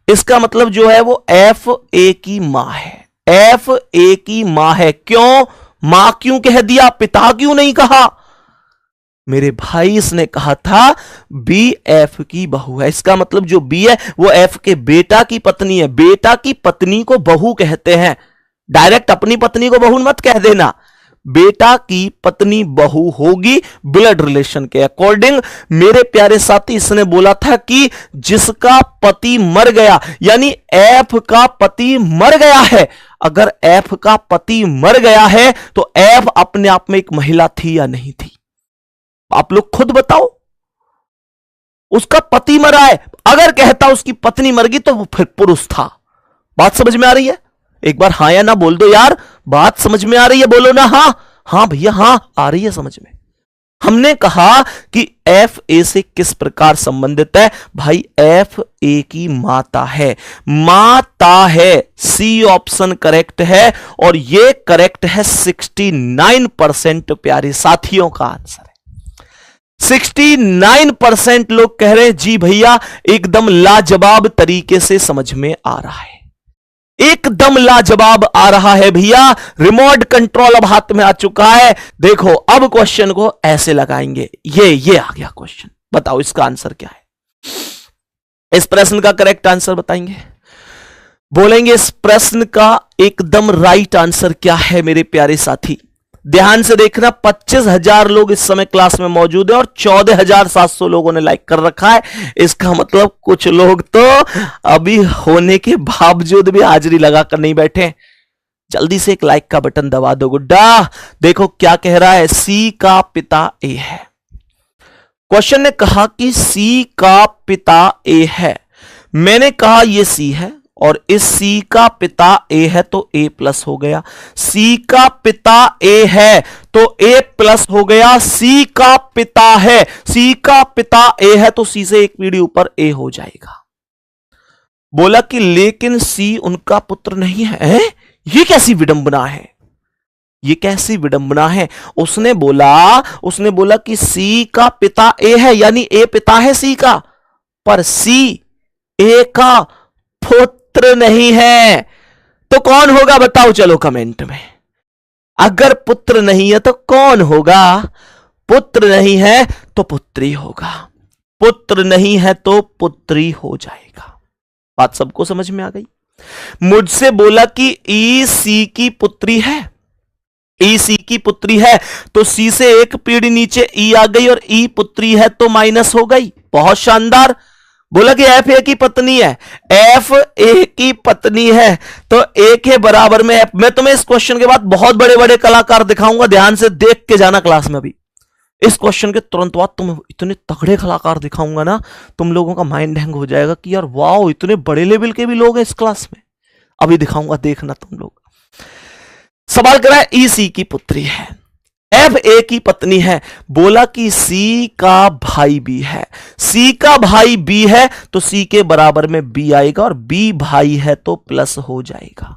इसका मतलब जो है वो एफ ए की मां है, एफ ए की मां है। क्यों मां क्यों कह दिया, पिता क्यों नहीं कहा? मेरे भाई इसने कहा था बी एफ की बहू है, इसका मतलब जो बी है वो एफ के बेटा की पत्नी है। बेटा की पत्नी को बहू कहते हैं, डायरेक्ट अपनी पत्नी को बहू मत कह देना। बेटा की पत्नी बहू होगी ब्लड रिलेशन के अकॉर्डिंग। मेरे प्यारे साथी, इसने बोला था कि जिसका पति मर गया, यानी एफ का पति मर गया है। अगर एफ का पति मर गया है तो एफ अपने आप में एक महिला थी या नहीं थी? आप लोग खुद बताओ। उसका पति मरा है, अगर कहता उसकी पत्नी मर गई तो वो फिर पुरुष था। बात समझ में आ रही है? एक बार हाँ या ना बोल दो यार, बात समझ में आ रही है? बोलो ना हाँ। हाँ भैया हाँ आ रही है समझ में। हमने कहा कि एफ ए से किस प्रकार संबंधित है भाई, एफ ए की माता है, माता है। सी ऑप्शन करेक्ट है और ये करेक्ट है 69% प्यारे साथियों का आंसर है। 69% लोग कह रहे हैं जी भैया एकदम लाजवाब तरीके से समझ में आ रहा है, एकदम लाजवाब आ रहा है भैया। रिमोट कंट्रोल अब हाथ में आ चुका है। देखो अब क्वेश्चन को ऐसे लगाएंगे, ये आ गया क्वेश्चन। बताओ इसका आंसर क्या है? इस प्रश्न का करेक्ट आंसर बताएंगे, बोलेंगे इस प्रश्न का एकदम राइट आंसर क्या है मेरे प्यारे साथी। ध्यान से देखना, 25,000 लोग इस समय क्लास में मौजूद हैं और 14,700 लोगों ने लाइक कर रखा है। इसका मतलब कुछ लोग तो अभी होने के बावजूद भी हाजिरी लगाकर नहीं बैठे। जल्दी से एक लाइक का बटन दबा दो गुड्डा। देखो क्या कह रहा है, सी का पिता ए है। क्वेश्चन ने कहा कि सी का पिता ए है। मैंने कहा ये सी है और इस सी का पिता ए है तो ए प्लस हो गया। सी का पिता ए है तो ए प्लस हो गया। सी का पिता है, सी का पिता ए है तो सी से एक पीढ़ी ऊपर ए हो जाएगा। बोला कि लेकिन सी उनका पुत्र नहीं है। ये कैसी विडंबना है, ये कैसी विडंबना है? उसने बोला कि सी का पिता ए है, यानी ए पिता है सी का, पर सी ए का पुत्र नहीं है। तो कौन होगा बताओ चलो कमेंट में। अगर पुत्र नहीं है तो कौन होगा? पुत्र नहीं है तो पुत्री होगा, पुत्र नहीं है तो पुत्री हो जाएगा। बात सबको समझ में आ गई? मुझसे बोला कि ई सी की पुत्री है, ई सी की पुत्री है, तो सी से एक पीढ़ी नीचे ई आ गई और ई पुत्री है तो माइनस हो गई। बहुत शानदार। बोला कि एफ ए की पत्नी है, एफ ए की पत्नी है तो ए के बराबर में एफ। मैं तुम्हें इस क्वेश्चन के बाद बहुत बड़े बड़े कलाकार दिखाऊंगा, ध्यान से देख के जाना क्लास में। भी इस क्वेश्चन के तुरंत बाद तुम इतने तगड़े कलाकार दिखाऊंगा ना, तुम लोगों का माइंड हैंग हो जाएगा कि यार वाओ, इतने बड़े लेवल के भी लोग हैं इस क्लास में। अभी दिखाऊंगा, देखना तुम लोग। सवाल करा है ई सी की पुत्री है, एफ ए की पत्नी है, बोला कि सी का भाई बी है। सी का भाई बी है तो सी के बराबर में बी आएगा और बी भाई है तो प्लस हो जाएगा।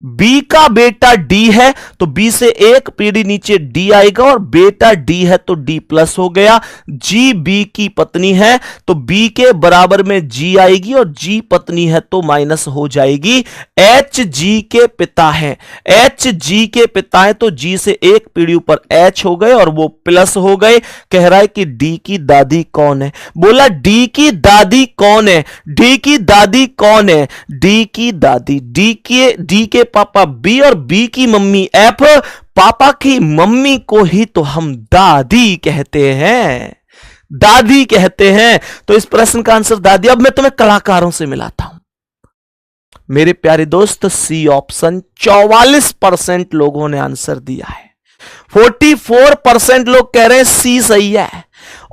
बी का बेटा डी है तो बी से एक पीढ़ी नीचे डी आएगा और बेटा डी है तो डी प्लस हो गया। जी बी की पत्नी है तो बी के बराबर में जी आएगी और जी पत्नी है तो माइनस हो जाएगी। एच जी के पिता है, एच जी के पिता है तो जी से एक पीढ़ी ऊपर एच हो गए और वो प्लस हो गए। कह रहा है कि डी की दादी कौन है। बोला डी की दादी कौन है, डी की दादी कौन है, डी की दादी, डी के पापा बी और बी की मम्मी एफ, पापा की मम्मी को ही तो हम दादी कहते हैं, दादी कहते हैं। तो इस प्रश्न का आंसर दादी। अब मैं तुम्हें कलाकारों से मिलाता हूं मेरे प्यारे दोस्त। सी ऑप्शन 44% लोगों ने आंसर दिया है, 44% लोग कह रहे हैं सी सही है।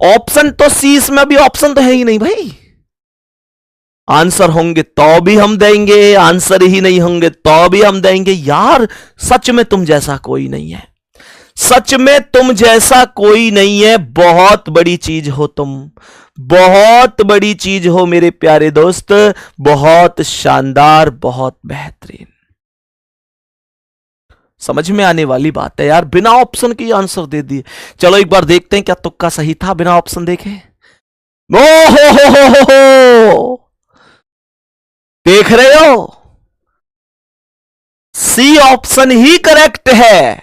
ऑप्शन तो सी, इसमें भी ऑप्शन तो है ही नहीं भाई। आंसर होंगे तो भी हम देंगे, आंसर ही नहीं होंगे तो भी हम देंगे। यार सच में तुम जैसा कोई नहीं है, सच में तुम जैसा कोई नहीं है। बहुत बड़ी चीज हो तुम, बहुत बड़ी चीज हो मेरे प्यारे दोस्त, बहुत शानदार, बहुत बेहतरीन। समझ में आने वाली बात है यार, बिना ऑप्शन के आंसर दे दिए। चलो एक बार देखते हैं क्या तुक्का सही था बिना ऑप्शन देखे। ओ हो, देख रहे हो, सी ऑप्शन ही करेक्ट है,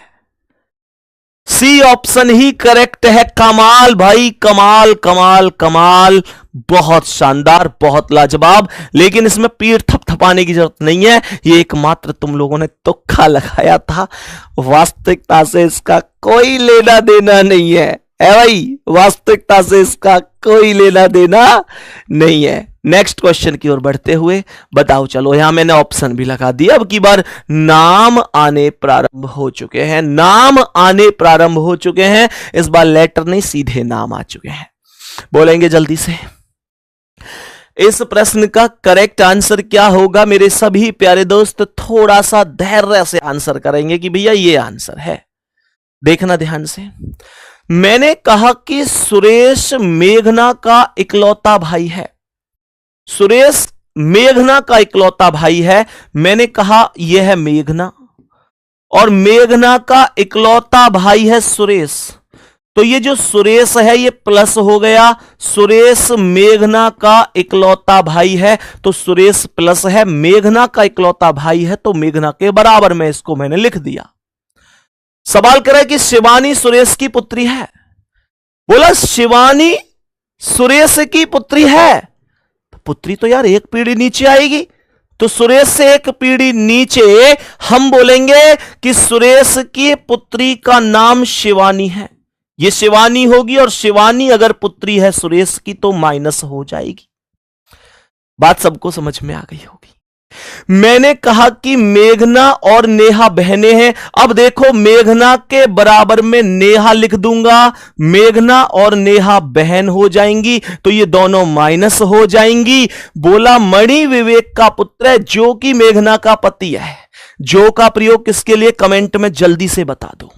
सी ऑप्शन ही करेक्ट है। कमाल भाई, कमाल कमाल कमाल, बहुत शानदार, बहुत लाजवाब। लेकिन इसमें पीठ थपथपाने की जरूरत नहीं है, ये एकमात्र तुम लोगों ने तुक्का लगाया था, वास्तविकता से इसका कोई लेना देना नहीं है भाई, वास्तविकता से इसका कोई लेना देना नहीं है। नेक्स्ट क्वेश्चन की ओर बढ़ते हुए बताओ, चलो यहां मैंने ऑप्शन भी लगा दिया। अब की बार नाम आने प्रारंभ हो चुके हैं, नाम आने प्रारंभ हो चुके हैं। इस बार लेटर नहीं, सीधे नाम आ चुके हैं। बोलेंगे जल्दी से, इस प्रश्न का करेक्ट आंसर क्या होगा मेरे सभी प्यारे दोस्त? थोड़ा सा धैर्य से आंसर करेंगे कि भैया ये आंसर है। देखना ध्यान से, मैंने कहा कि सुरेश मेघना का इकलौता भाई है, सुरेश मेघना का इकलौता भाई है। मैंने कहा यह है मेघना और मेघना का इकलौता भाई है सुरेश, तो ये जो सुरेश है ये प्लस हो गया। सुरेश मेघना का इकलौता भाई है तो सुरेश प्लस है, मेघना का इकलौता भाई है तो मेघना के बराबर में इसको मैंने लिख दिया। सवाल कर रहा है कि शिवानी सुरेश की पुत्री है। बोला शिवानी सुरेश की पुत्री है, तो पुत्री तो यार एक पीढ़ी नीचे आएगी, तो सुरेश से एक पीढ़ी नीचे हम बोलेंगे कि सुरेश की पुत्री का नाम शिवानी है। ये शिवानी होगी और शिवानी अगर पुत्री है सुरेश की तो माइनस हो जाएगी। बात सबको समझ में आ गई होगी। मैंने कहा कि मेघना और नेहा बहनें हैं। अब देखो मेघना के बराबर में नेहा लिख दूंगा, मेघना और नेहा बहन हो जाएंगी तो ये दोनों माइनस हो जाएंगी। बोला मणि विवेक का पुत्र है जो कि मेघना का पति है। जो का प्रयोग किसके लिए, कमेंट में जल्दी से बता दो,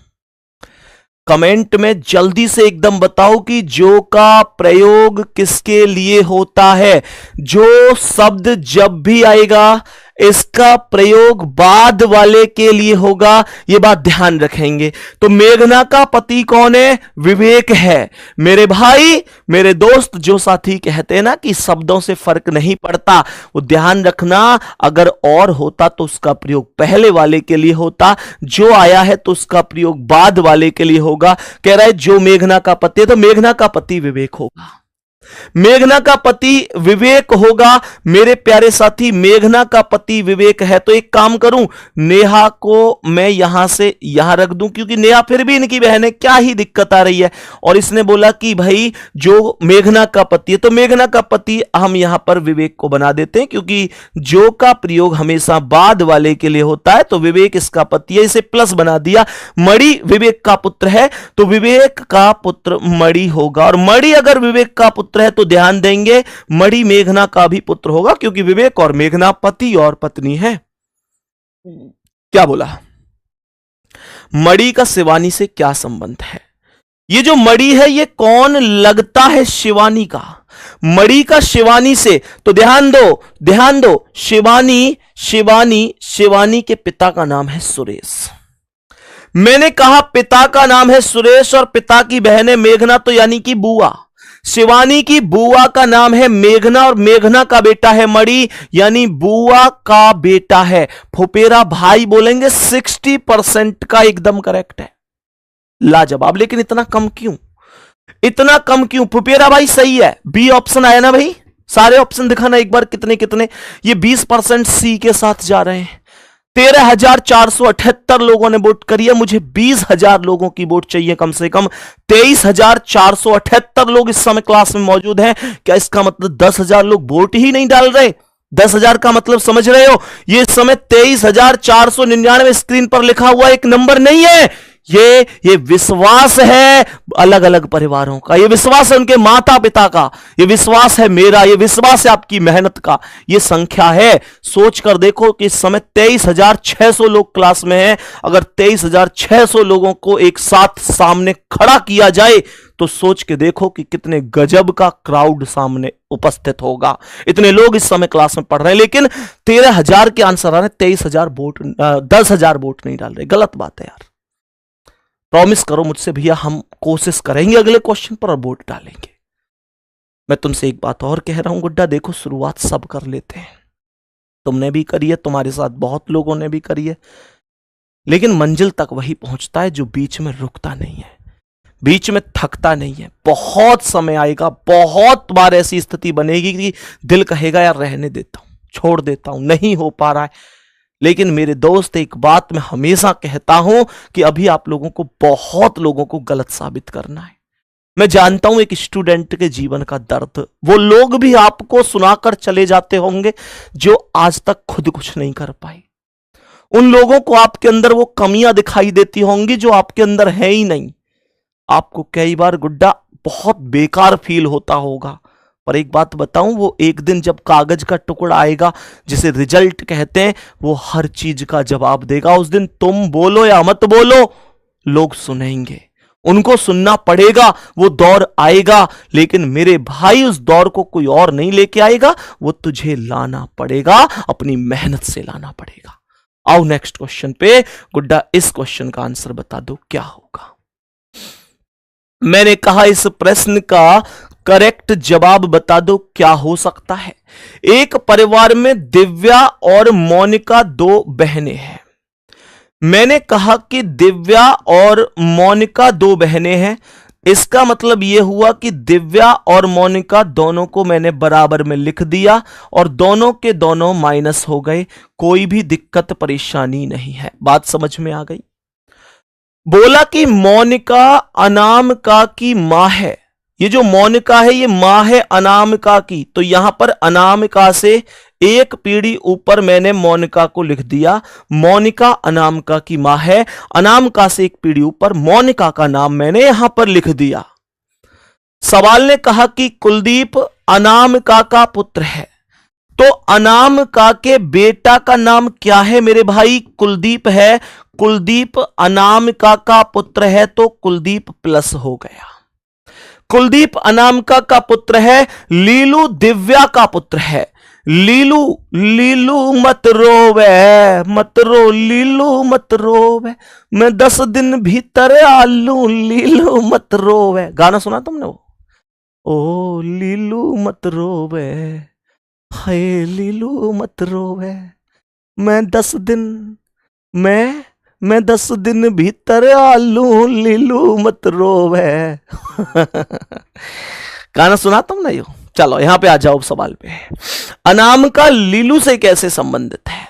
कमेंट में जल्दी से एकदम बताओ कि जो का प्रयोग किसके लिए होता है। जो शब्द जब भी आएगा इसका प्रयोग बाद वाले के लिए होगा, यह बात ध्यान रखेंगे। तो मेघना का पति कौन है, विवेक है। मेरे भाई मेरे दोस्त, जो साथी कहते हैं ना कि शब्दों से फर्क नहीं पड़ता, वो ध्यान रखना। अगर और होता तो उसका प्रयोग पहले वाले के लिए होता, जो आया है तो उसका प्रयोग बाद वाले के लिए होगा। कह रहा है जो मेघना का पति है तो मेघना का पति विवेक होगा। मेघना का पति विवेक होगा। मेरे प्यारे साथी, मेघना का पति विवेक है तो एक काम करूं, नेहा को मैं यहां से यहां रख दूं, क्योंकि नेहा फिर भी इनकी बहन है, क्या ही दिक्कत आ रही है। और इसने बोला कि भाई जो मेघना का पति है, तो मेघना का पति हम यहां पर विवेक को बना देते हैं, क्योंकि जो का प्रयोग हमेशा बाद वाले के लिए होता है, तो विवेक इसका पति है, इसे प्लस बना दिया। मणि विवेक का पुत्र है तो विवेक का पुत्र मणि होगा, और मणि अगर विवेक का पुत्र है तो ध्यान देंगे मणि मेघना का भी पुत्र होगा, क्योंकि विवेक और मेघना पति और पत्नी है। क्या बोला? मणि का शिवानी से क्या संबंध है? ये जो मणि है ये कौन लगता है शिवानी का? मणि का शिवानी से, तो ध्यान दो, ध्यान दो, शिवानी शिवानी शिवानी के पिता का नाम है सुरेश। मैंने कहा पिता का नाम है सुरेश और पिता की बहन है मेघना, तो यानी कि बुआ। शिवानी की बुआ का नाम है मेघना और मेघना का बेटा है मणि, यानी बुआ का बेटा है। फुपेरा भाई बोलेंगे 60% का एकदम करेक्ट है, लाजवाब। लेकिन इतना कम क्यों, इतना कम क्यों? फुपेरा भाई सही है, बी ऑप्शन आया ना भाई, सारे ऑप्शन दिखाना एक बार कितने कितने। ये 20% सी के साथ जा रहे हैं। 13,478 लोगों ने वोट करी है, मुझे 20,000 लोगों की वोट चाहिए कम से कम। 23,478 लोग इस समय क्लास में मौजूद हैं। क्या इसका मतलब 10,000 लोग वोट ही नहीं डाल रहे? 10,000 का मतलब समझ रहे हो? ये इस समय 23,499 स्क्रीन पर लिखा हुआ एक नंबर नहीं है, ये विश्वास है अलग अलग परिवारों का, ये विश्वास है उनके माता पिता का, ये विश्वास है मेरा, ये विश्वास है आपकी मेहनत का, ये संख्या है। सोच कर देखो कि इस समय 23,600 लोग क्लास में हैं। अगर 23,600 लोगों को एक साथ सामने खड़ा किया जाए तो सोच के देखो कि कितने गजब का क्राउड सामने उपस्थित होगा। इतने लोग इस समय क्लास में पढ़ रहे हैं, लेकिन 13,000 के आंसर आ रहे, 23,000 वोट, 10,000 वोट नहीं डाल रहे। गलत बात है यार। प्रॉमिस करो मुझसे भैया, हम कोशिश करेंगे अगले क्वेश्चन पर और वोट डालेंगे। मैं तुमसे एक बात और कह रहा हूं गुड्डा, देखो शुरुआत सब कर लेते हैं, तुमने भी करी है, तुम्हारे साथ बहुत लोगों ने भी करी है, लेकिन मंजिल तक वही पहुंचता है जो बीच में रुकता नहीं है, बीच में थकता नहीं है। बहुत समय आएगा, बहुत बार ऐसी स्थिति बनेगी कि दिल कहेगा यार रहने देता हूं, छोड़ देता हूं, नहीं हो पा रहा है। लेकिन मेरे दोस्त, एक बात मैं हमेशा कहता हूं कि अभी आप लोगों को, बहुत लोगों को गलत साबित करना है। मैं जानता हूं एक स्टूडेंट के जीवन का दर्द, वो लोग भी आपको सुनाकर चले जाते होंगे जो आज तक खुद कुछ नहीं कर पाए। उन लोगों को आपके अंदर वो कमियां दिखाई देती होंगी जो आपके अंदर है ही नहीं। आपको कई बार गुड्डा बहुत बेकार फील होता होगा, पर एक बात बताऊं, वो एक दिन जब कागज का टुकड़ा आएगा जिसे रिजल्ट कहते हैं, वो हर चीज का जवाब देगा। उस दिन तुम बोलो या मत बोलो, लोग सुनेंगे, उनको सुनना पड़ेगा, वो दौर आएगा। लेकिन मेरे भाई, उस दौर को कोई और नहीं लेके आएगा, वो तुझे लाना पड़ेगा, अपनी मेहनत से लाना पड़ेगा। आओ नेक्स्ट क्वेश्चन पे। गुड्डा इस क्वेश्चन का आंसर बता दो क्या होगा। मैंने कहा इस प्रश्न का करेक्ट जवाब बता दो क्या हो सकता है। एक परिवार में दिव्या और मोनिका दो बहनें हैं। मैंने कहा कि दिव्या और मोनिका दो बहनें हैं, इसका मतलब यह हुआ कि दिव्या और मोनिका दोनों को मैंने बराबर में लिख दिया और दोनों के दोनों माइनस हो गए, कोई भी दिक्कत परेशानी नहीं है। बात समझ में आ गई? बोला कि मोनिका अनामिका की मां है। ये जो मोनिका है ये मां है अनामिका की, तो यहां पर अनामिका से एक पीढ़ी ऊपर मैंने मोनिका को लिख दिया। मोनिका अनामिका की मां है, अनामिका से एक पीढ़ी ऊपर मोनिका का नाम मैंने यहां पर लिख दिया। सवाल ने कहा कि कुलदीप अनामिका का पुत्र है, तो अनामिका के बेटा का नाम क्या है मेरे भाई? कुलदीप है। कुलदीप अनामिका का पुत्र है, तो कुलदीप प्लस हो गया। कुलदीप अनामिका का पुत्र है। लीलू दिव्या का पुत्र है। लीलू, लीलू मत रोवे, मत रो लीलू मत रोवे, मैं 10 दिन भीतर आलू, लीलू मत रोवे। गाना सुना तुमने वो? ओ लीलू मत रोवे, हाय लीलू मत रोवे, मैं 10 दिन, मैं 10 दिन भीतर आलू, लीलू मत रोवे। गाना सुनाता हूं ना यो। चलो यहां पे आ जाओ सवाल पे। अनामिका लीलू से कैसे संबंधित है?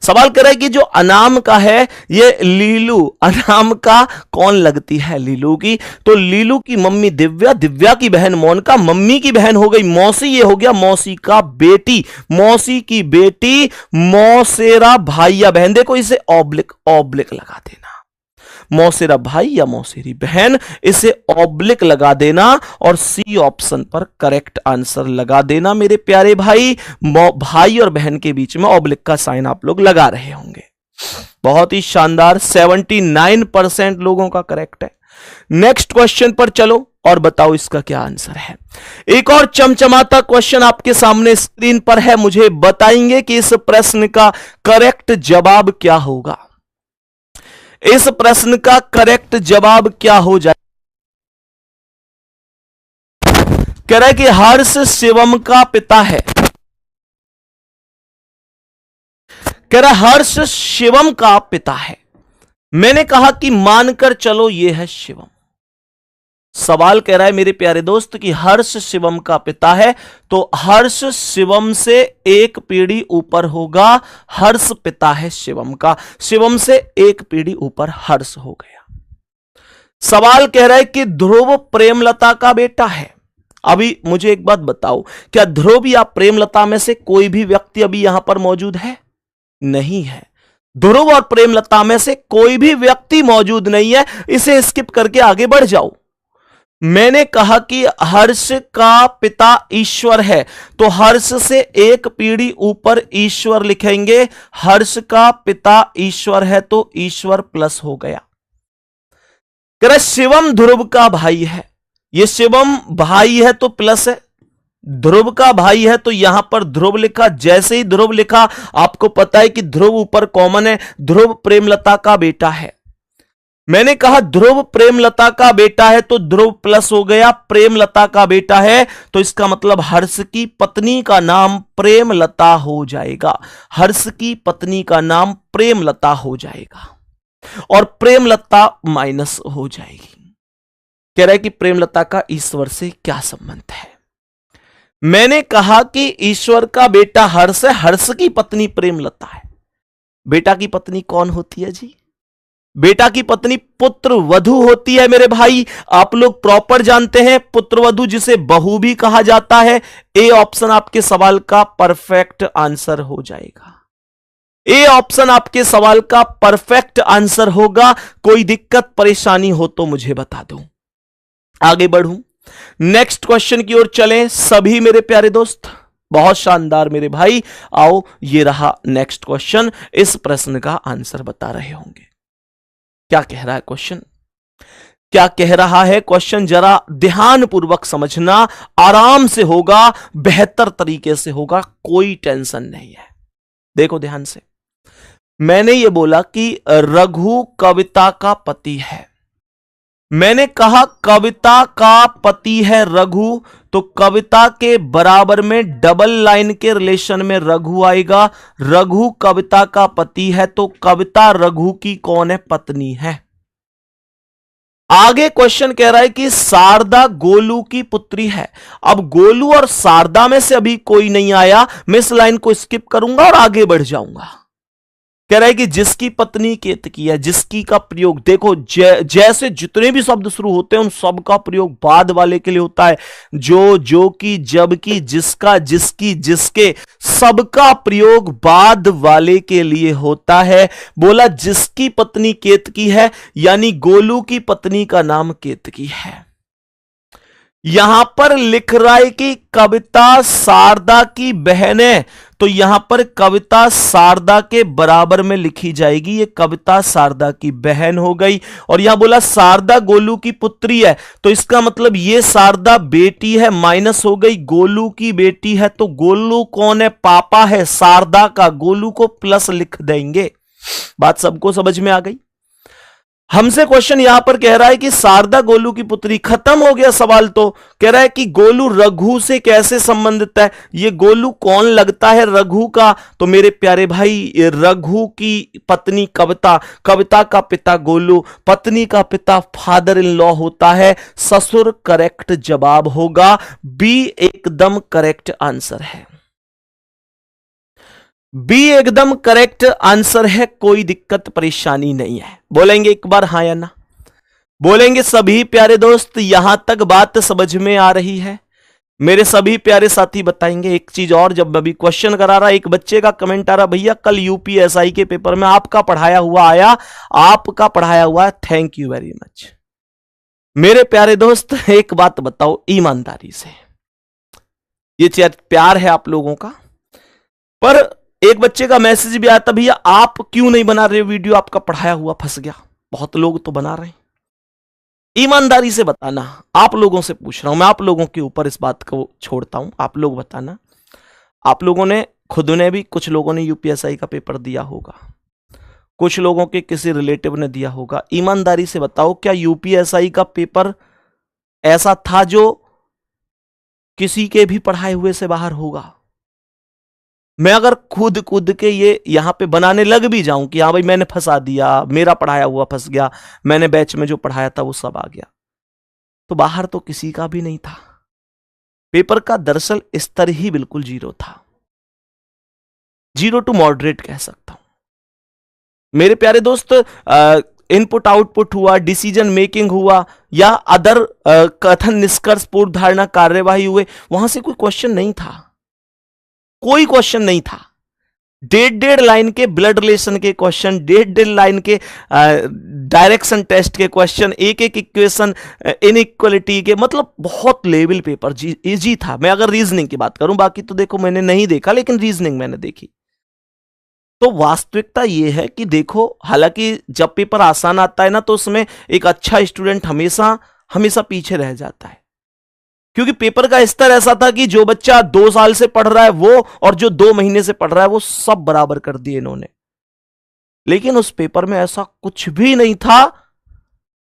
सवाल कर रहा है कि जो अनामिका है ये लीलू, अनामिका कौन लगती है लीलू की? तो लीलू की मम्मी दिव्या, दिव्या की बहन मोनिका, मम्मी की बहन हो गई मौसी, ये हो गया मौसी का बेटी, मौसी की बेटी मौसेरा भाई या बहन। देखो इसे ऑब्लिक ऑब्लिक लगा देना, मौसेरा भाई या मौसेरी बहन, इसे ऑब्लिक लगा देना और सी ऑप्शन पर करेक्ट आंसर लगा देना मेरे प्यारे भाई। भाई और बहन के बीच में ऑब्लिक का साइन आप लोग लगा रहे होंगे। बहुत ही शानदार, 79% लोगों का करेक्ट है। नेक्स्ट क्वेश्चन पर चलो और बताओ इसका क्या आंसर है। एक और चमचमाता क्वेश्चन आपके सामने स्क्रीन पर है, मुझे बताएंगे कि इस प्रश्न का करेक्ट जवाब क्या होगा। इस प्रश्न का करेक्ट जवाब क्या हो जाए? कह रहा है कि हर्ष शिवम का पिता है। कह रहा है हर्ष शिवम का पिता है। मैंने कहा कि मानकर चलो ये है शिवम। सवाल कह रहा है मेरे प्यारे दोस्त कि हर्ष शिवम का पिता है, तो हर्ष शिवम से एक पीढ़ी ऊपर होगा। हर्ष पिता है शिवम का, शिवम से एक पीढ़ी ऊपर हर्ष हो गया। सवाल कह रहा है कि ध्रुव प्रेमलता का बेटा है। अभी मुझे एक बात बताओ, क्या ध्रुव या प्रेमलता में से कोई भी व्यक्ति अभी यहां पर मौजूद है? नहीं है। ध्रुव और प्रेमलता में से कोई भी व्यक्ति मौजूद नहीं है। इसे स्किप करके आगे बढ़ जाओ। मैंने कहा कि हर्ष का पिता ईश्वर है, तो हर्ष से एक पीढ़ी ऊपर ईश्वर लिखेंगे। हर्ष का पिता ईश्वर है तो ईश्वर प्लस हो गया। कह रहा शिवम ध्रुव का भाई है, ये शिवम भाई है तो प्लस है, ध्रुव का भाई है तो यहां पर ध्रुव लिखा। जैसे ही ध्रुव लिखा आपको पता है कि ध्रुव ऊपर कॉमन है, ध्रुव प्रेमलता का बेटा है। मैंने कहा ध्रुव प्रेमलता का बेटा है तो ध्रुव प्लस हो गया, प्रेमलता का बेटा है तो इसका मतलब हर्ष की पत्नी का नाम प्रेमलता हो जाएगा। हर्ष की पत्नी का नाम प्रेमलता हो जाएगा और प्रेमलता माइनस हो जाएगी। कह रहा है कि प्रेमलता का ईश्वर से क्या संबंध है? मैंने कहा कि ईश्वर का बेटा हर्ष है, हर्ष की पत्नी प्रेमलता है। बेटा की पत्नी कौन होती है जी? बेटा की पत्नी पुत्र वधू होती है मेरे भाई। आप लोग प्रॉपर जानते हैं पुत्र वधू जिसे बहू भी कहा जाता है। ए ऑप्शन आपके सवाल का परफेक्ट आंसर हो जाएगा। ए ऑप्शन आपके सवाल का परफेक्ट आंसर होगा। कोई दिक्कत परेशानी हो तो मुझे बता दो। आगे बढ़ूं, नेक्स्ट क्वेश्चन की ओर चलें सभी मेरे प्यारे दोस्त। बहुत शानदार मेरे भाई, आओ ये रहा नेक्स्ट क्वेश्चन। इस प्रश्न का आंसर बता रहे होंगे। क्या कह रहा है क्वेश्चन? क्या कह रहा है क्वेश्चन? जरा ध्यान पूर्वक समझना, आराम से होगा, बेहतर तरीके से होगा, कोई टेंशन नहीं है। देखो ध्यान से, मैंने ये बोला कि रघु कविता का पति है। मैंने कहा कविता का पति है रघु, तो कविता के बराबर में डबल लाइन के रिलेशन में रघु आएगा। रघु कविता का पति है तो कविता रघु की कौन है? पत्नी है। आगे क्वेश्चन कह रहा है कि शारदा गोलू की पुत्री है। अब गोलू और शारदा में से अभी कोई नहीं आया, मैं इस लाइन को स्किप करूंगा और आगे बढ़ जाऊंगा। कह रहा है कि जिसकी पत्नी केतकी है, जिसकी का प्रयोग देखो जैसे जितने भी शब्द शुरू होते हैं उन सब का प्रयोग बाद वाले के लिए होता है। जो की, जब की, जिसका, जिसकी, जिसके, सबका प्रयोग बाद वाले के लिए होता है। बोला जिसकी पत्नी केतकी है, यानी गोलू की पत्नी का नाम केतकी है। यहां पर लिख रहा है कि कविता शारदा की बहन है, तो यहां पर कविता शारदा के बराबर में लिखी जाएगी। ये कविता शारदा की बहन हो गई। और यहां बोला शारदा गोलू की पुत्री है, तो इसका मतलब ये शारदा बेटी है, माइनस हो गई। गोलू की बेटी है तो गोलू कौन है? पापा है शारदा का। गोलू को प्लस लिख देंगे। बात सबको समझ में आ गई? हमसे क्वेश्चन यहां पर कह रहा है कि शारदा गोलू की पुत्री। खत्म हो गया सवाल। तो कह रहा है कि गोलू रघु से कैसे संबंधित है। ये गोलू कौन लगता है रघु का? तो मेरे प्यारे भाई, रघु की पत्नी कविता, कविता का पिता गोलू, पत्नी का पिता फादर इन लॉ होता है। ससुर करेक्ट जवाब होगा। बी एकदम करेक्ट आंसर है। बी एकदम करेक्ट आंसर है। कोई दिक्कत परेशानी नहीं है। बोलेंगे एक बार हाँ या ना? बोलेंगे सभी प्यारे दोस्त? यहां तक बात समझ में आ रही है? मेरे सभी प्यारे साथी बताएंगे। एक चीज और, जब अभी क्वेश्चन करा रहा, एक बच्चे का कमेंट आ रहा, भैया कल यूपीएसआई के पेपर में आपका पढ़ाया हुआ आया, आपका पढ़ाया हुआ। Thank you very much. मेरे प्यारे दोस्त एक बात बताओ ईमानदारी से, ये प्यार है आप लोगों का। पर एक बच्चे का मैसेज भी आया था, भैया आप क्यों नहीं बना रहे वीडियो, आपका पढ़ाया हुआ फंस गया। बहुत लोग तो बना रहे हैं। ईमानदारी से बताना, आप लोगों से पूछ रहा हूं मैं, आप लोगों के ऊपर इस बात को छोड़ता हूं। आप लोग बताना, आप लोगों ने खुद ने भी, कुछ लोगों ने यूपीएसआई का पेपर दिया होगा, कुछ लोगों के किसी रिलेटिव ने दिया होगा। ईमानदारी से बताओ, क्या यूपीएसआई का पेपर ऐसा था जो किसी के भी पढ़ाए हुए से बाहर होगा? मैं अगर खुद के ये यहां पे बनाने लग भी जाऊं कि हाँ भाई मैंने फंसा दिया, मेरा पढ़ाया हुआ फंस गया, मैंने बैच में जो पढ़ाया था वो सब आ गया, तो बाहर तो किसी का भी नहीं था। पेपर का दरअसल स्तर ही बिल्कुल जीरो था, 0 टू मॉडरेट कह सकता हूं। मेरे प्यारे दोस्त, इनपुट आउटपुट हुआ, डिसीजन मेकिंग हुआ, या अदर कथन निष्कर्ष पूर्व धारणा कार्यवाही हुए, वहां से कोई क्वेश्चन नहीं था, कोई क्वेश्चन नहीं था। 1.5 लाइन के ब्लड रिलेशन के क्वेश्चन, 1.5 लाइन के डायरेक्शन टेस्ट के क्वेश्चन, एक इक्वेशन इनइक्वालिटी के, मतलब बहुत लेवल पेपर इजी था। मैं अगर रीजनिंग की बात करूं, बाकी तो देखो मैंने नहीं देखा, लेकिन रीजनिंग मैंने देखी। तो वास्तविकता यह है कि देखो, हालांकि जब पेपर आसान आता है ना, तो उसमें एक अच्छा स्टूडेंट हमेशा हमेशा पीछे रह जाता है, क्योंकि पेपर का स्तर ऐसा था कि जो बच्चा 2 साल से पढ़ रहा है वो, और जो 2 महीने से पढ़ रहा है वो, सब बराबर कर दिए इन्होंने। लेकिन उस पेपर में ऐसा कुछ भी नहीं था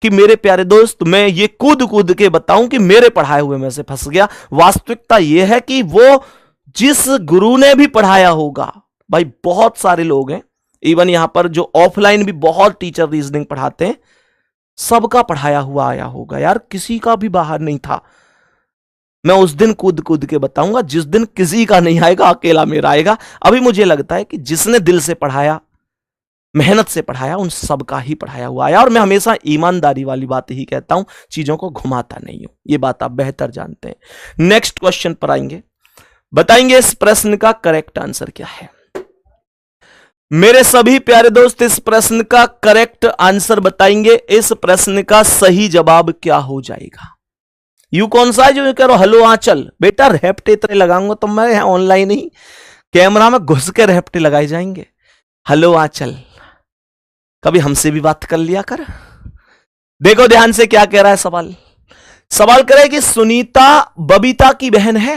कि मेरे प्यारे दोस्त, मैं ये कूद के बताऊं कि मेरे पढ़ाए हुए में से फंस गया। वास्तविकता यह है कि वो जिस गुरु ने भी पढ़ाया होगा, भाई बहुत सारे लोग हैं, इवन यहां पर जो ऑफलाइन भी बहुत टीचर रीजनिंग पढ़ाते हैं, सबका पढ़ाया हुआ आया होगा यार, किसी का भी बाहर नहीं था। मैं उस दिन कूद के बताऊंगा, जिस दिन किसी का नहीं आएगा, अकेला मेरा आएगा। अभी मुझे लगता है कि जिसने दिल से पढ़ाया, मेहनत से पढ़ाया, उन सबका ही पढ़ाया हुआ आया। और मैं हमेशा ईमानदारी वाली बात ही कहता हूं, चीजों को घुमाता नहीं हूं, ये बात आप बेहतर जानते हैं। नेक्स्ट क्वेश्चन पर आएंगे, बताएंगे इस प्रश्न का करेक्ट आंसर क्या है। मेरे सभी प्यारे दोस्त, इस प्रश्न का करेक्ट आंसर बताएंगे। इस प्रश्न का सही जवाब क्या हो जाएगा? यू कौन सा है जो कह रहा हेलो आंचल? बेटा रेपटे इतने लगाऊंगा तो मैं ऑनलाइन ही कैमरा में घुस के रेपटे लगाए जाएंगे। हेलो आंचल, कभी हमसे भी बात कर लिया कर। देखो ध्यान से क्या कह रहा है सवाल। सवाल कह रहा है कि सुनीता बबीता की बहन है।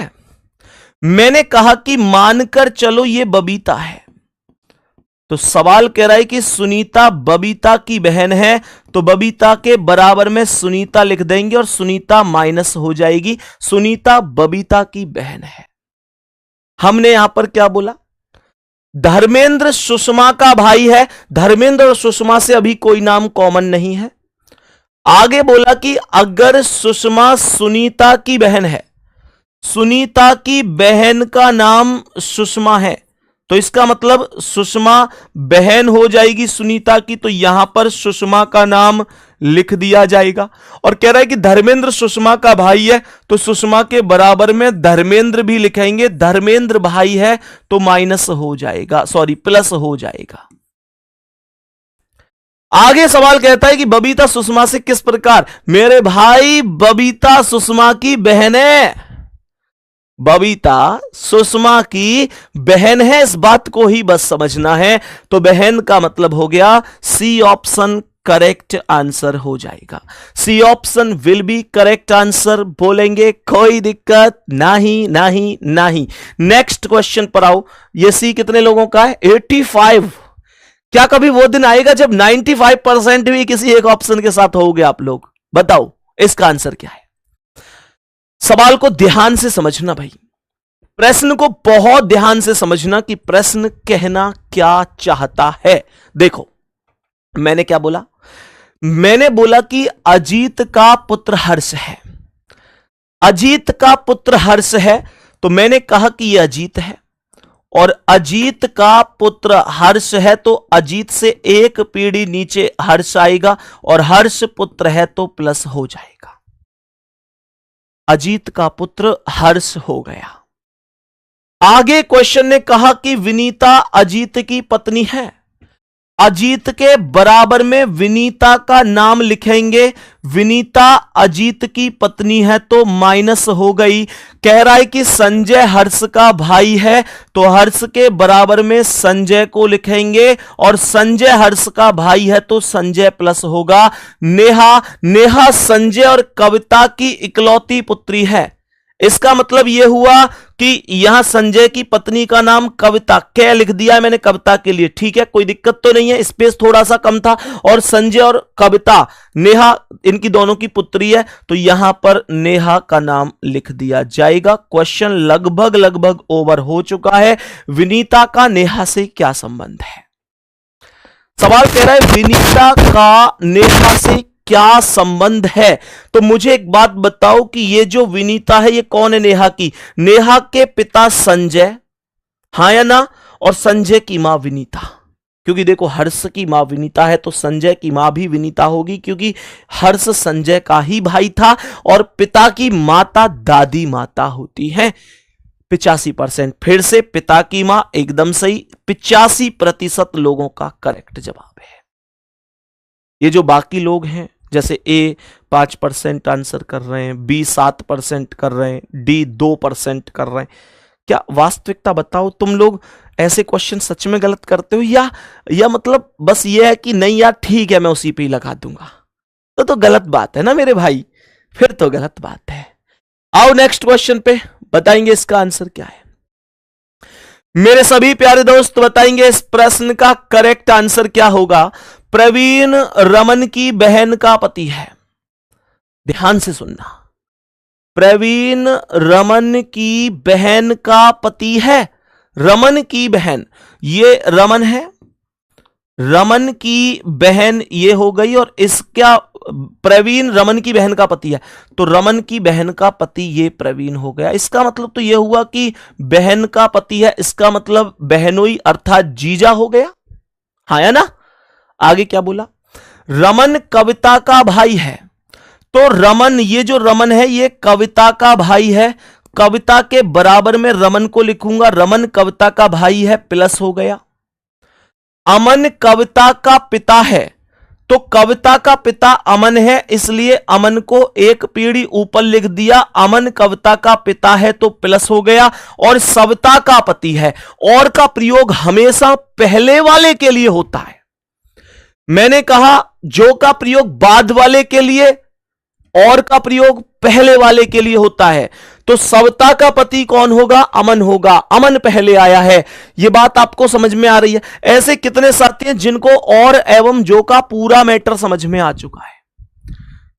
मैंने कहा कि मानकर चलो ये बबीता है, तो सवाल कह रहा है कि सुनीता बबीता की बहन है, तो बबीता के बराबर में सुनीता लिख देंगे और सुनीता माइनस हो जाएगी। सुनीता बबीता की बहन है। हमने यहां पर क्या बोला? धर्मेंद्र सुषमा का भाई है। धर्मेंद्र और सुषमा से अभी कोई नाम कॉमन नहीं है। आगे बोला कि अगर सुषमा सुनीता की बहन है, सुनीता की बहन का नाम सुषमा है, तो इसका मतलब सुषमा बहन हो जाएगी सुनीता की, तो यहां पर सुषमा का नाम लिख दिया जाएगा। और कह रहा है कि धर्मेंद्र सुषमा का भाई है, तो सुषमा के बराबर में धर्मेंद्र भी लिखेंगे। धर्मेंद्र भाई है तो माइनस हो जाएगा, सॉरी प्लस हो जाएगा। आगे सवाल कहता है कि बबीता सुषमा से किस प्रकार? मेरे भाई बबीता सुषमा की बहन है। बबीता सुषमा की बहन है, इस बात को ही बस समझना है। तो बहन का मतलब हो गया सी ऑप्शन करेक्ट आंसर हो जाएगा। C option will be correct answer. बोलेंगे कोई दिक्कत नहीं नहीं नहीं। नेक्स्ट क्वेश्चन पर आओ। ये सी कितने लोगों का है? 85। क्या कभी वो दिन आएगा जब 95% भी किसी एक ऑप्शन के साथ होगे आप लोग? बताओ इसका आंसर क्या है। सवाल को ध्यान से समझना भाई, प्रश्न को बहुत ध्यान से समझना कि प्रश्न कहना क्या चाहता है। देखो मैंने क्या बोला, मैंने बोला कि अजीत का पुत्र हर्ष है। अजीत का पुत्र हर्ष है तो मैंने कहा कि यह अजीत है, और अजीत का पुत्र हर्ष है तो अजीत से एक पीढ़ी नीचे हर्ष आएगा, और हर्ष पुत्र है तो प्लस हो जाएगा। अजीत का पुत्र हर्ष हो गया। आगे क्वेश्चन ने कहा कि विनीता अजीत की पत्नी है। अजीत के बराबर में विनीता का नाम लिखेंगे। विनीता अजीत की पत्नी है तो माइनस हो गई। कह रहा है कि संजय हर्ष का भाई है तो हर्ष के बराबर में संजय को लिखेंगे, और संजय हर्ष का भाई है तो संजय प्लस होगा। नेहा संजय और कविता की इकलौती पुत्री है। इसका मतलब यह हुआ कि यहां संजय की पत्नी का नाम कविता, क्या लिख दिया है मैंने कविता के लिए, ठीक है, कोई दिक्कत तो नहीं है, स्पेस थोड़ा सा कम था। और संजय और कविता नेहा इनकी दोनों की पुत्री है तो यहां पर नेहा का नाम लिख दिया जाएगा। क्वेश्चन लगभग ओवर हो चुका है। विनीता का नेहा से क्या संबंध है? सवाल कह रहा है विनीता का नेहा से क्या संबंध है। तो मुझे एक बात बताओ कि ये जो विनीता है ये कौन है? नेहा की। नेहा के पिता संजय, हाँ या ना, और संजय की मां विनीता। क्योंकि देखो हर्ष की मां विनीता है तो संजय की मां भी विनीता होगी, क्योंकि हर्ष संजय का ही भाई था, और पिता की माता दादी माता होती है। 85%। फिर से पिता की मां एकदम सही, 85% लोगों का करेक्ट जवाब है। ये जो बाकी लोग हैं जैसे ए 5% आंसर कर रहे हैं, बी 7% कर रहे हैं, डी 2% कर रहे हैं, क्या वास्तविकता बताओ तुम लोग ऐसे क्वेश्चन सच में गलत करते हो, या मतलब बस ये है कि नहीं यार ठीक है मैं उसी पे ही लगा दूंगा? तो गलत बात है ना मेरे भाई, फिर तो गलत बात है। आओ नेक्स्ट क्वेश्चन पे, बताएंगे इसका आंसर क्या है। मेरे सभी प्यारे दोस्त बताएंगे इस प्रश्न का करेक्ट आंसर क्या होगा। प्रवीण रमन की बहन का पति है। ध्यान से सुनना, प्रवीण रमन की बहन का पति है। रमन की बहन, ये रमन है, रमन की बहन ये हो गई, और इसका प्रवीण रमन की बहन का पति है तो रमन की बहन का पति ये प्रवीण हो गया। इसका मतलब तो ये हुआ कि बहन का पति है, इसका मतलब बहनोई अर्थात जीजा हो गया, हाँ या ना। आगे क्या बोला, रमन कविता का भाई है तो रमन, ये जो रमन है ये कविता का भाई है, कविता के बराबर में रमन को लिखूंगा, रमन कविता का भाई है, प्लस हो गया। अमन कविता का पिता है तो कविता का पिता अमन है, इसलिए अमन को एक पीढ़ी ऊपर लिख दिया, अमन कविता का पिता है तो प्लस हो गया। और सविता का पति है, और का प्रयोग हमेशा पहले वाले के लिए होता है। मैंने कहा जो का प्रयोग बाद वाले के लिए, और का प्रयोग पहले वाले के लिए होता है, तो सविता का पति कौन होगा? अमन होगा, अमन पहले आया है। यह बात आपको समझ में आ रही है। ऐसे कितने साथी हैं जिनको और एवं जो का पूरा मैटर समझ में आ चुका है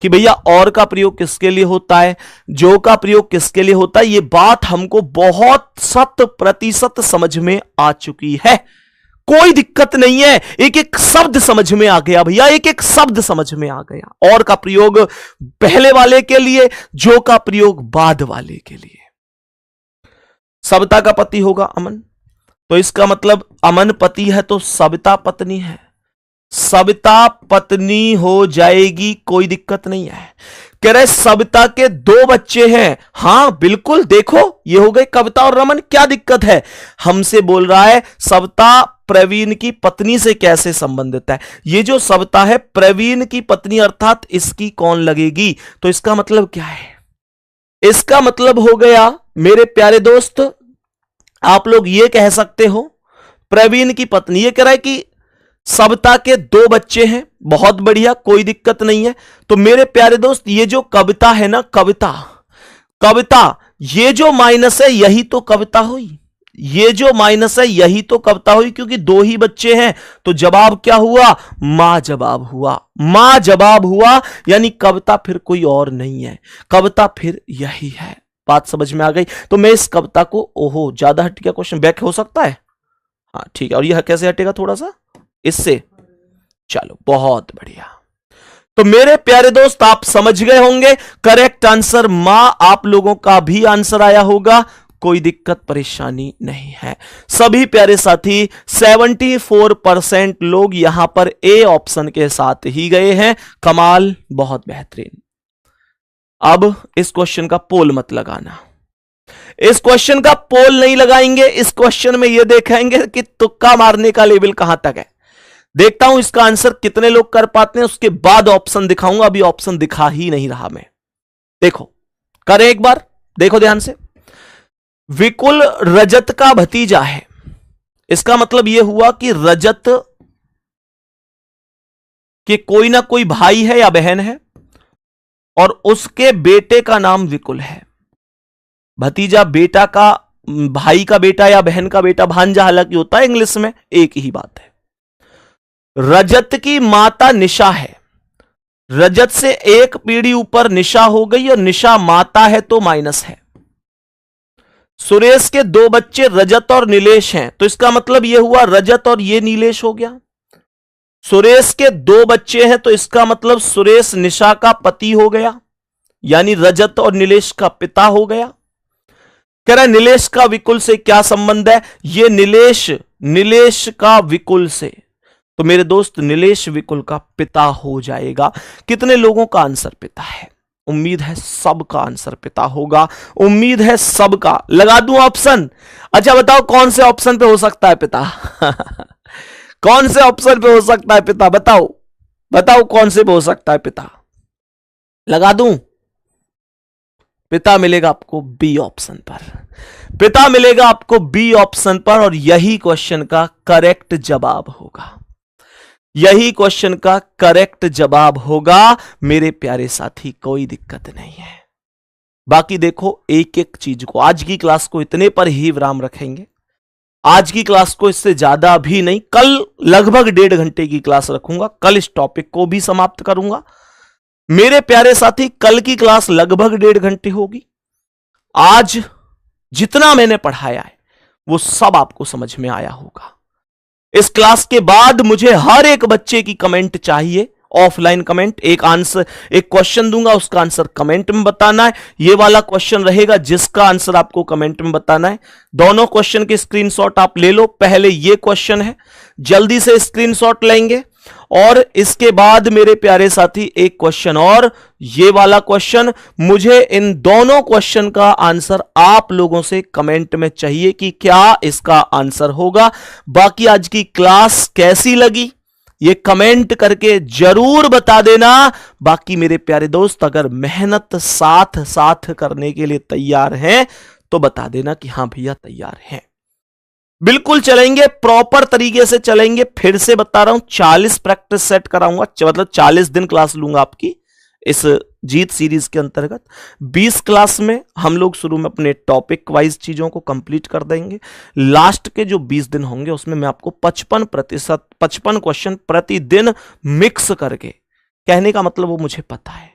कि भैया और का प्रयोग किसके लिए होता है, जो का प्रयोग किसके लिए होता है। यह बात हमको बहुत 100% समझ में आ चुकी है, कोई दिक्कत नहीं है। एक एक शब्द समझ में आ गया भैया, एक एक शब्द समझ में आ गया। और का प्रयोग पहले वाले के लिए, जो का प्रयोग बाद वाले के लिए। सविता का पति होगा अमन, तो इसका मतलब अमन पति है तो सविता पत्नी है, सविता पत्नी हो जाएगी, कोई दिक्कत नहीं है। कह रहे सविता के 2 बच्चे हैं, हां बिल्कुल, देखो ये हो गए कविता और रमन, क्या दिक्कत है। हमसे बोल रहा है सविता प्रवीण की पत्नी से कैसे संबंधित है। ये जो सविता है प्रवीण की पत्नी अर्थात इसकी कौन लगेगी, तो इसका मतलब क्या है? इसका मतलब हो गया मेरे प्यारे दोस्त, आप लोग ये कह सकते हो प्रवीण की पत्नी। ये कह रहा है कि सविता के 2 बच्चे हैं, बहुत बढ़िया, कोई दिक्कत नहीं है। तो मेरे प्यारे दोस्त ये जो कविता है ना, कविता, ये जो माइनस है यही तो कविता हुई, ये जो माइनस है यही तो कविता हुई, क्योंकि दो ही बच्चे हैं। तो जवाब क्या हुआ? मां जवाब हुआ। मां जवाब हुआ, यानी कविता फिर कोई और नहीं है, कविता फिर यही है। बात समझ में आ गई? तो मैं इस कविता को, ओहो ज्यादा हट गया क्वेश्चन, बैक हो सकता है? हाँ ठीक है। और यह कैसे हटेगा? थोड़ा सा इससे। चलो बहुत बढ़िया। तो मेरे प्यारे दोस्त आप समझ गए होंगे, करेक्ट आंसर मां। आप लोगों का भी आंसर आया होगा, कोई दिक्कत परेशानी नहीं है। सभी प्यारे साथी 74% लोग यहां पर ए ऑप्शन के साथ ही गए हैं। कमाल, बहुत बेहतरीन। अब इस क्वेश्चन का पोल मत लगाना, इस क्वेश्चन का पोल नहीं लगाएंगे। इस क्वेश्चन में यह देखेंगे कि तुक्का मारने का लेवल कहां तक है। देखता हूं इसका आंसर कितने लोग कर पाते हैं, उसके बाद ऑप्शन दिखाऊंगा। अभी ऑप्शन दिखा ही नहीं रहा मैं। देखो, करें एक बार, देखो ध्यान से। विकुल रजत का भतीजा है, इसका मतलब यह हुआ कि रजत के कोई ना कोई भाई है या बहन है, और उसके बेटे का नाम विकुल है। भतीजा बेटा का, भाई का बेटा या बहन का बेटा, भांजा हालांकि होता है इंग्लिश में, एक ही बात है। रजत की माता निशा है, रजत से एक पीढ़ी ऊपर निशा हो गई, और निशा माता है तो माइनस है। सुरेश के दो बच्चे रजत और नीलेश हैं, तो इसका मतलब यह हुआ रजत और ये नीलेश हो गया। सुरेश के दो बच्चे हैं, तो इसका मतलब सुरेश निशा का पति हो गया, यानी रजत और नीलेश का पिता हो गया। कह रहा है नीलेश का विकुल से क्या संबंध है? ये नीलेश का विकुल से, तो मेरे दोस्त नीलेश विकुल का पिता हो जाएगा। कितने लोगों का आंसर पिता है? उम्मीद है सबका आंसर पिता होगा, उम्मीद है सबका। लगा दूं ऑप्शन? अच्छा बताओ कौन से ऑप्शन पे हो सकता है पिता? कौन से ऑप्शन पे हो सकता है पिता? बताओ बताओ कौन से पे हो सकता है पिता? लगा दूं? पिता मिलेगा आपको बी ऑप्शन पर, पिता मिलेगा आपको बी ऑप्शन पर, और यही क्वेश्चन का करेक्ट जवाब होगा, यही क्वेश्चन का करेक्ट जवाब होगा मेरे प्यारे साथी। कोई दिक्कत नहीं है। बाकी देखो एक एक चीज को, आज की क्लास को इतने पर ही विराम रखेंगे। आज की क्लास को इससे ज्यादा भी नहीं, कल लगभग 1.5 घंटे की क्लास रखूंगा, कल इस टॉपिक को भी समाप्त करूंगा। मेरे प्यारे साथी कल की क्लास लगभग 1.5 घंटे होगी। आज जितना मैंने पढ़ाया है वो सब आपको समझ में आया होगा। इस क्लास के बाद मुझे हर एक बच्चे की कमेंट चाहिए, ऑफलाइन कमेंट। एक आंसर, एक क्वेश्चन दूंगा, उसका आंसर कमेंट में बताना है। ये वाला क्वेश्चन रहेगा जिसका आंसर आपको कमेंट में बताना है। दोनों क्वेश्चन के स्क्रीनशॉट आप ले लो। पहले ये क्वेश्चन है, जल्दी से स्क्रीनशॉट लेंगे, और इसके बाद मेरे प्यारे साथी एक क्वेश्चन और, ये वाला क्वेश्चन। मुझे इन दोनों क्वेश्चन का आंसर आप लोगों से कमेंट में चाहिए कि क्या इसका आंसर होगा। बाकी आज की क्लास कैसी लगी ये कमेंट करके जरूर बता देना। बाकी मेरे प्यारे दोस्त अगर मेहनत साथ साथ करने के लिए तैयार हैं तो बता देना कि हां भैया तैयार हैं। बिल्कुल चलेंगे, प्रॉपर तरीके से चलेंगे। फिर से बता रहा हूं 40 प्रैक्टिस सेट कराऊंगा, मतलब 40 दिन क्लास लूंगा आपकी इस जीत सीरीज के अंतर्गत। 20 क्लास में हम लोग शुरू में अपने टॉपिक वाइज चीजों को कंप्लीट कर देंगे। लास्ट के जो 20 दिन होंगे उसमें मैं आपको 55 क्वेश्चन प्रतिदिन मिक्स करके, कहने का मतलब वो मुझे पता है,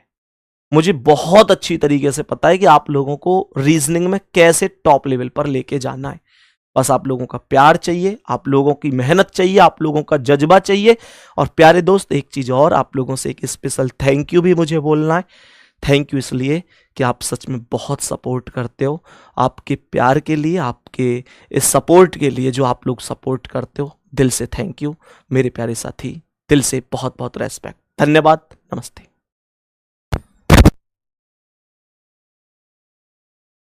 मुझे बहुत अच्छी तरीके से पता है कि आप लोगों को रीजनिंग में कैसे टॉप लेवल पर लेके जाना है। बस आप लोगों का प्यार चाहिए, आप लोगों की मेहनत चाहिए, आप लोगों का जज्बा चाहिए। और प्यारे दोस्त एक चीज और, आप लोगों से एक स्पेशल थैंक यू भी मुझे बोलना है। थैंक यू इसलिए कि आप सच में बहुत सपोर्ट करते हो। आपके प्यार के लिए, आपके इस सपोर्ट के लिए जो आप लोग सपोर्ट करते हो, दिल से थैंक यू मेरे प्यारे साथी, दिल से बहुत बहुत रेस्पेक्ट। धन्यवाद, नमस्ते।